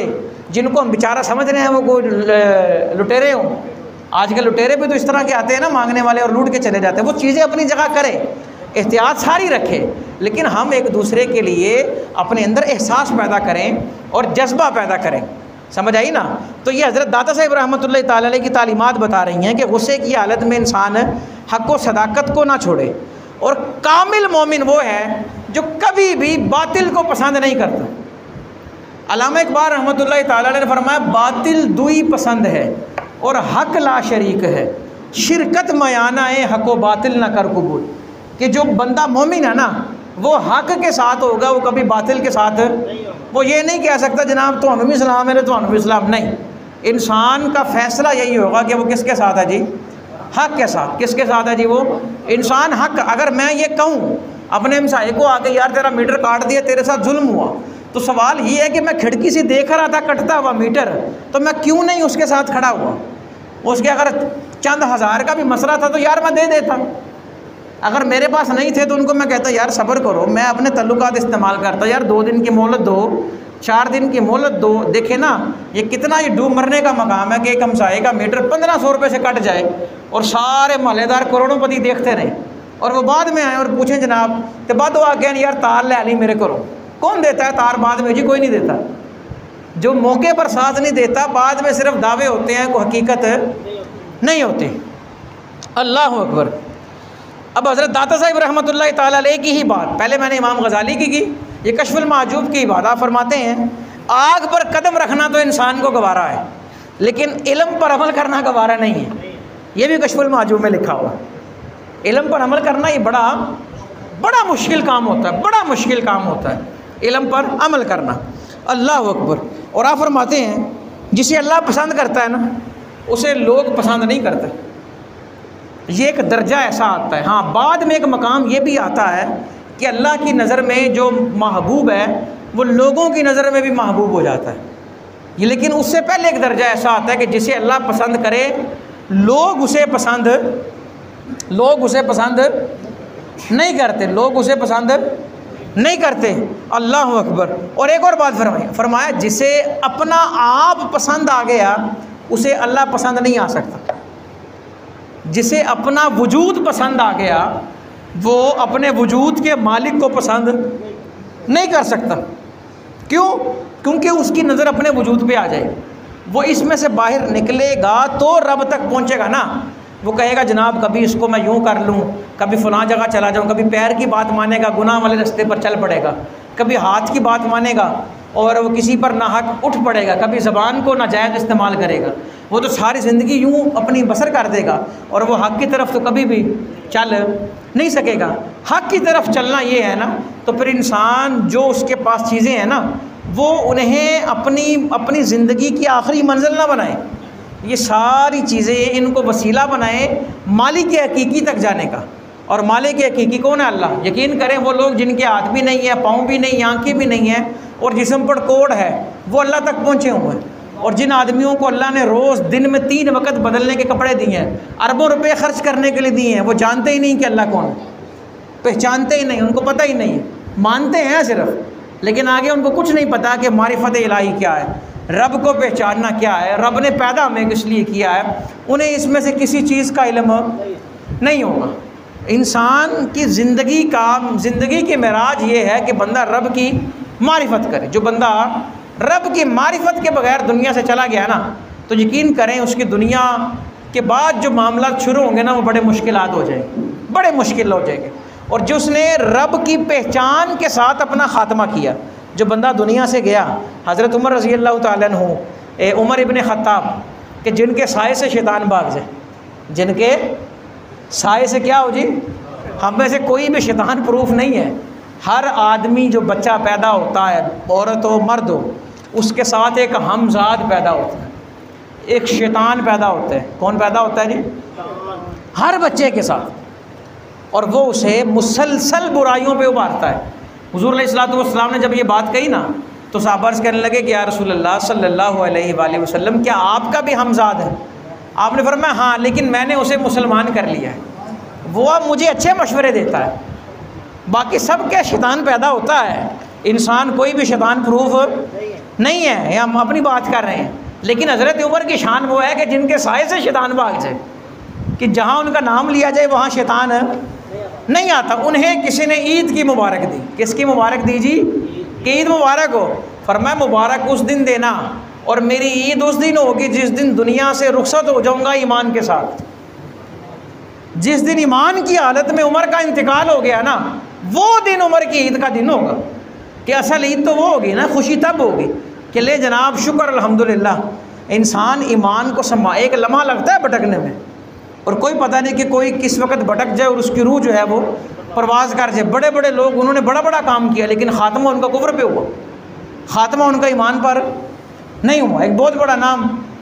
जिनको हम बेचारा समझ रहे हैं वो कोई लुटेरे हों। आजकल लुटेरे भी तो इस तरह के आते हैं ना मांगने वाले, और लूट के चले जाते हैं। वो चीज़ें अपनी जगह करें, एहतियात सारी रखें, लेकिन हम एक दूसरे के लिए अपने अंदर एहसास पैदा करें और जज्बा पैदा करें। समझ आई ना। तो ये हज़रत दाता साहिब रहमतुल्लाह ताला अलैह की तालीमात बता रही हैं कि गुस्से की हालत में इंसान हक़ व सदाकत को ना छोड़े। और कामिल मोमिन वो है जो कभी भी बातिल को पसंद नहीं करता। अल्लामा इकबाल रहमतुल्लाह ताला अलैह ने फरमाया, बातिल दुई पसंद है और हक़ ला शरीक है, शिरकत मयाना है हक़ व बातिल ना कर कबूल। कि जो बंदा मोमिन है ना वो हक़ के साथ होगा, वो कभी बातिल के साथ वो ये नहीं कह सकता जनाब तो भी इस्लाम है तो भी इस्लाम नहीं। इंसान का फ़ैसला यही होगा कि वो किसके साथ है जी, हक़ के साथ। किसके साथ है जी वो इंसान, हक़। अगर मैं ये कहूँ अपने हमसाये को आके यार तेरा मीटर काट दिया, तेरे साथ जुल्म हुआ, तो सवाल ये है कि मैं खिड़की से देख रहा था कटता हुआ मीटर, तो मैं क्यों नहीं उसके साथ खड़ा हुआ। उसके अगर चंद हज़ार का भी मसला था तो यार मैं दे देता। अगर मेरे पास नहीं थे तो उनको मैं कहता यार सब्र करो, मैं अपने तल्लुकात इस्तेमाल करता, यार 2 दिन की मोहलत दो, 4 दिन की मोहलत दो। देखे ना ये कितना ये डूब मरने का मकाम है कि एक हमसाये का मीटर 1500 रुपये से कट जाए और सारे मोहल्लेदार करोड़ोंपति देखते रहें और वो बाद में आए और पूछें जनाब तो बाद आ गया यार तार ले ली मेरे करो। कौन देता है तार बाद में जी, कोई नहीं देता। जो मौके पर साथ नहीं देता बाद में सिर्फ दावे होते हैं, कोई हकीकत नहीं होती। अल्लाह अकबर। अब हज़रत दाता साहिब रहमतुल्लाह ताला अलैह की ही बात, पहले मैंने इमाम गज़ाली की, ये कश्फुल माजूब की बात। आप फरमाते हैं आग पर कदम रखना तो इंसान को गवारा है, लेकिन इल्म पर अमल करना गवारा नहीं है। ये भी कश्फुल माजूब में लिखा हुआ। इल्म पर अमल करना ये बड़ा मुश्किल काम होता है, बड़ा मुश्किल काम होता है इल्म पर अमल करना। अल्लाह अकबर। और आप फरमाते हैं जिसे अल्लाह पसंद करता है ना उसे लोग पसंद नहीं करते। ये एक दर्जा ऐसा आता है। हाँ, बाद में एक मकाम ये भी आता है कि अल्लाह की नज़र में जो महबूब है वो लोगों की नज़र में भी महबूब हो जाता है। ये लेकिन उससे पहले एक दर्जा ऐसा आता है कि जिसे अल्लाह पसंद करे लोग उसे पसंद नहीं करते, लोग उसे पसंद नहीं करते। अल्लाह अकबर। और एक और बात फरमाया जिसे अपना आप पसंद आ गया उसे अल्लाह पसंद नहीं आ सकता। जिसे अपना वजूद पसंद आ गया वो अपने वजूद के मालिक को पसंद नहीं कर सकता। क्यों? क्योंकि उसकी नज़र अपने वजूद पे आ जाए। वो इसमें से बाहर निकलेगा तो रब तक पहुँचेगा ना। वो कहेगा जनाब कभी इसको मैं यूँ कर लूँ, कभी फ़लाँ जगह चला जाऊँ, कभी पैर की बात मानेगा गुनाह वाले रास्ते पर चल पड़ेगा, कभी हाथ की बात मानेगा और वो किसी पर नाहक उठ पड़ेगा, कभी ज़बान को नाजायज़ इस्तेमाल करेगा। वो तो सारी ज़िंदगी यूँ अपनी बसर कर देगा और वो हक़ की तरफ तो कभी भी चल नहीं सकेगा। हक़ की तरफ चलना ये है ना, तो फिर इंसान जो उसके पास चीज़ें हैं ना वो उन्हें अपनी ज़िंदगी की आखिरी मंजिल ना बनाए। ये सारी चीज़ें इनको वसीला बनाए मालिक हकीकी तक जाने का। और मालिक हकीकी कौन है? अल्लाह। यकीन करें वो लोग जिनके हाथ भी नहीं है, पाँव भी नहीं, आँखें भी नहीं हैं और जिस्म पर कोड है वो अल्लाह तक पहुँचे हुए हैं। और जिन आदमियों को अल्लाह ने रोज़ दिन में 3 वक्त बदलने के कपड़े दिए हैं, अरबों रुपए खर्च करने के लिए दिए हैं, वो जानते ही नहीं कि अल्लाह कौन है, पहचानते ही नहीं, उनको पता ही नहीं है, मानते हैं सिर्फ, लेकिन आगे उनको कुछ नहीं पता कि मारिफत इलाही क्या है, रब को पहचानना क्या है, रब ने पैदा हमें किस लिए किया है। उन्हें इसमें से किसी चीज़ का इल्म नहीं होगा। इंसान की ज़िंदगी की मेराज ये है कि बंदा रब की मारिफत करे। जो बंदा रब की मारिफत के बगैर दुनिया से चला गया ना तो यकीन करें उसकी दुनिया के बाद जो मामला शुरू होंगे ना वो बड़े मुश्किलात हो जाएंगे, बड़े मुश्किल हो जाएंगे। और जो उसने रब की पहचान के साथ अपना ख़ात्मा किया, जो बंदा दुनिया से गया, हज़रत उमर रज़ी अल्लाह तआला अन्हु, उमर इब्ने ख़त्ताब कि जिनके साए से शैतान भाग जाए, जिनके साए से क्या हो जी, हम में से कोई भी शैतान प्रूफ नहीं है। हर आदमी जो बच्चा पैदा होता है, औरत हो मर्द हो, उसके साथ एक हमजाद पैदा होता है, एक शैतान पैदा होता है। कौन पैदा होता है जी? हर बच्चे के साथ। और वो उसे मुसलसल बुराइयों पे उभारता है। हुज़ूर अलैहिस्सलातु वस्सलाम ने जब ये बात कही ना तो सहाबा अर्ज़ करने लगे कि या रसूलल्लाह सल्लल्लाहु अलैहि वसल्लम क्या आपका भी हमजाद है? आपने फरमाया हाँ, लेकिन मैंने उसे मुसलमान कर लिया है। वो अब मुझे अच्छे मशवरे देता है। बाकी सब क्या शैतान पैदा होता है, इंसान कोई भी शैतान प्रूफ नहीं है, हम अपनी बात कर रहे हैं। लेकिन हज़रत उमर की शान वो है कि जिनके साए से शैतान भाग जाए, कि जहाँ उनका नाम लिया जाए वहाँ शैतान नहीं आता। उन्हें किसी ने ईद की मुबारक दी। किसकी मुबारक दी जी? कि ईद मुबारक हो। फरमाया मुबारक उस दिन देना और मेरी ईद उस दिन होगी जिस दिन दुनिया से रुखसत हो जाऊंगा ईमान के साथ। जिस दिन ईमान की हालत में उमर का इंतकाल हो गया ना, वो दिन उमर की ईद का दिन होगा। कि असल ईद तो वो होगी ना, खुशी तब होगी कि ले जनाब शुक्र अल्हम्दुलिल्लाह, इंसान ईमान को एक लम्हा लगता है भटकने में, और कोई पता नहीं कि कोई किस वक्त भटक जाए और उसकी रूह जो है वो परवाज़ कर जाए। बड़े बड़े लोग, उन्होंने बड़ा बड़ा काम किया लेकिन ख़ात्मा उनका कुफ्र पे हुआ, ख़ात्मा उनका ईमान पर नहीं हुआ। एक बहुत बड़ा नाम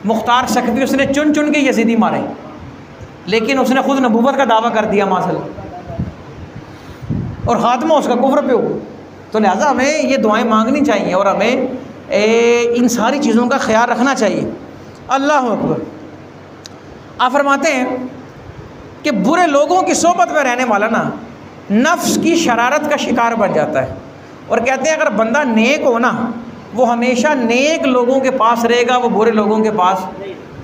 मुख्तार सकवी, उसने चुन चुन के यजीदी मारे, लेकिन उसने खुद नबूवत का दावा कर दिया माशाअल्लाह, और ख़ात्मा उसका कुफ्र पे हुआ। तो लिहाजा हमें ये दुआएं मांगनी चाहिए और हमें इन सारी चीज़ों का ख्याल रखना चाहिए। अल्लाह अकबर। आप फरमाते हैं कि बुरे लोगों की सोबत में रहने वाला ना नफ्स की शरारत का शिकार बन जाता है, और कहते हैं अगर बंदा नेक हो ना, वो हमेशा नेक लोगों के पास रहेगा, वो बुरे लोगों के पास।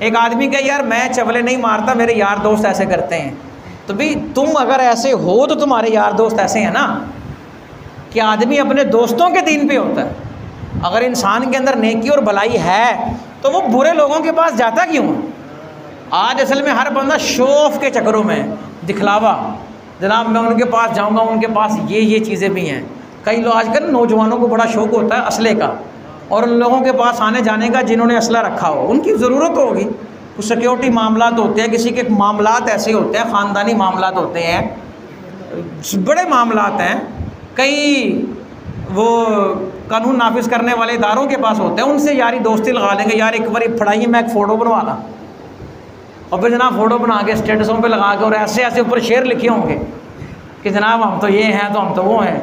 एक आदमी कहे यार मैं चवले नहीं मारता, मेरे यार दोस्त ऐसे करते हैं। तो भाई तुम अगर ऐसे हो तो तुम्हारे यार दोस्त ऐसे हैं ना, कि आदमी अपने दोस्तों के दीन पे होता है। अगर इंसान के अंदर नेकी और भलाई है तो वो बुरे लोगों के पास जाता क्यों? आज असल में हर बंदा शो ऑफ के चक्करों में, दिखलावा, जनाब मैं उनके पास जाऊंगा, उनके पास ये चीज़ें भी हैं। कई लोग आजकल नौजवानों को बड़ा शौक़ होता है असले का, और उन लोगों के पास आने जाने का जिन्होंने असला रखा हो। उनकी ज़रूरत होगी, कुछ सिक्योरिटी मामलात होते हैं, किसी के मामलात ऐसे होते हैं, ख़ानदानी मामलात होते हैं, बड़े मामलात हैं। कई वो कानून नाफिज करने वाले इदारों के पास होते हैं, उनसे यारी दोस्ती लगा लेंगे, यार एक बार फड़ाइए मैं एक फ़ोटो बनवाना, और फिर जनाब फ़ोटो बना के स्टेटसों पे लगा के, और ऐसे ऐसे ऊपर शेर लिखे होंगे कि जनाब हम तो ये हैं, तो हम तो वो हैं।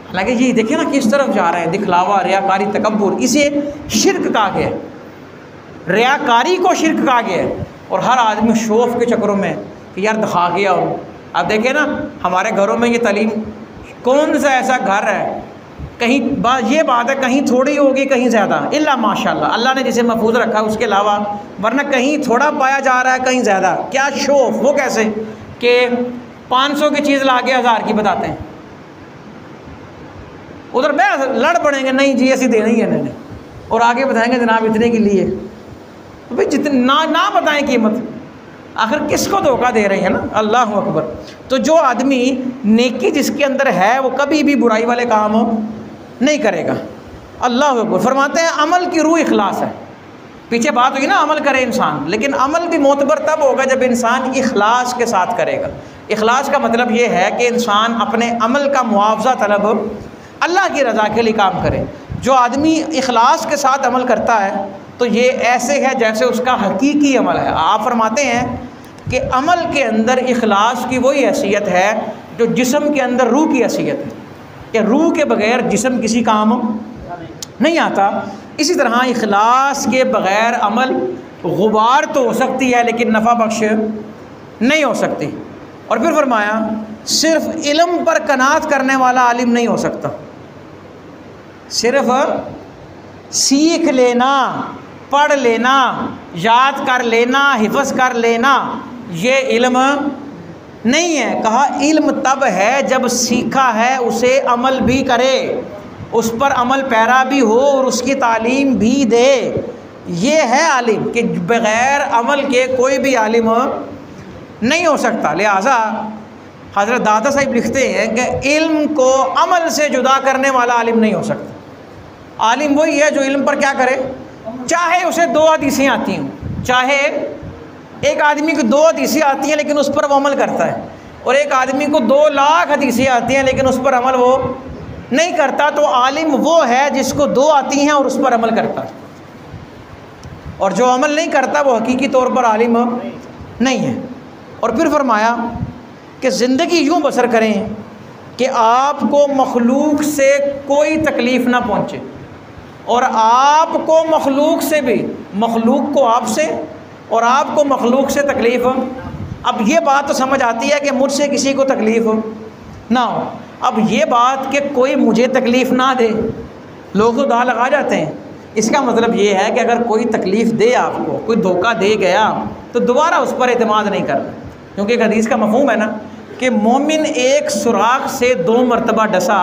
हालांकि जी देखिए ना किस तरफ जा रहे हैं, दिखलावा, रियाकारी, तकब्बुर, इसे शिर्क कहा गया, रियाकारी को शिर्क कहा गया। और हर आदमी शौक़ के चक्करों में कि यार दिखा गया हो। अब देखिए ना हमारे घरों में ये तालीम, कौन सा ऐसा घर है कहीं ये बात है कहीं थोड़ी होगी कहीं ज़्यादा, इल्ला माशाल्लाह अल्लाह ने जिसे महफूज रखा है उसके अलावा, वरना कहीं थोड़ा पाया जा रहा है कहीं ज़्यादा। क्या शौक़, वो कैसे कि 500 की चीज़ ला के 1000 की बताते हैं, उधर बहस लड़ पड़ेंगे, नहीं जी ऐसी देनी है इन्होंने, और आगे बताएंगे जनाब इतने के लिए। तो भाई जितना ना बताएं कीमत, आखिर किसको धोखा दे रहे हैं ना। अल्लाह अकबर। तो जो आदमी नेकी जिसके अंदर है वो कभी भी बुराई वाले काम नहीं करेगा। अल्लाह अकबर। फरमाते हैं अमल की रूह इखलास है। पीछे बात हुई ना अमल करे इंसान, लेकिन अमल भी मोतबर तब होगा जब इंसान इखलास के साथ करेगा। इखलास का मतलब ये है कि इंसान अपने अमल का मुआवजा तलब अल्लाह की रज़ा के लिए काम करे। जो आदमी इखलास के साथ अमल करता है तो ये ऐसे है जैसे उसका हकीकी अमल है। आप फरमाते हैं कि अमल के अंदर इखलास की वही हैसियत है जो जिस्म के अंदर रूह की हैसियत है, कि रूह के बग़ैर जिस्म किसी काम नहीं आता। इसी तरह इखलास के बग़ैर अमल गुबार तो हो सकती है लेकिन नफ़ा बख्श नहीं हो सकती। और फिर फरमाया सिर्फ़ इल्म पर कनात करने वाला आलिम नहीं हो सकता। सिर्फ़ सीख लेना, पढ़ लेना, याद कर लेना, हिफ्ज़ कर लेना ये इल्म नहीं है। कहा इल्म तब है जब सीखा है उसे अमल भी करे, उस पर अमल पैरा भी हो और उसकी तालीम भी दे। ये है आलिम, कि बग़ैर अमल के कोई भी आलिम नहीं हो सकता। लिहाजा हज़रत दादा साहिब लिखते हैं कि इल्म को अमल से जुदा करने वाला आलिम नहीं हो सकता। आलिम वही है जो इल्म पर क्या करे, चाहे उसे 2 हदीसें आती हों, चाहे एक आदमी को 2 हदीसें आती हैं लेकिन उस पर वो अमल करता है, और एक आदमी को 2 लाख हदीसें आती हैं लेकिन उस पर अमल वो नहीं करता। तो आलिम वो है जिसको 2 आती हैं और उस पर अमल करता है, और जो अमल नहीं करता वो हकीकी तौर पर आलिम नहीं है। और फिर फरमाया कि ज़िंदगी यूँ बसर करें कि आपको मखलूक से कोई तकलीफ़ ना पहुँचे, और आपको मखलूक से भी, मखलूक को आपसे और आपको मखलूक से तकलीफ़। अब ये बात तो समझ आती है कि मुझसे किसी को तकलीफ़ ना हो। अब ये बात कि कोई मुझे तकलीफ़ ना दे, लोग तो दाव लगा जाते हैं। इसका मतलब ये है कि अगर कोई तकलीफ़ दे आपको, कोई धोखा दे गया, तो दोबारा उस पर एतमाद नहीं करना, क्योंकि एक हदीस का मफ़हूम है ना कि मोमिन एक सुराख से 2 मरतबा डसा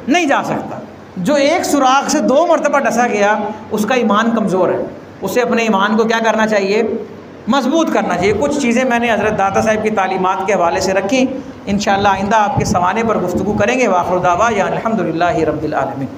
नहीं जा सकता। जो एक सुराख से 2 मरतबा डसा गया उसका ईमान कमज़ोर है। उसे अपने ईमान को क्या करना चाहिए, मजबूत करना चाहिए। कुछ चीज़ें मैंने हज़रत दाता साहब की तालीमात के हवाले से रखी, इंशाअल्लाह आइंदा आपके सवाने पर गुफ्तगू करेंगे। वाखिर दावा या अल्हम्दुलिल्लाहि रब्बिल आलमीन।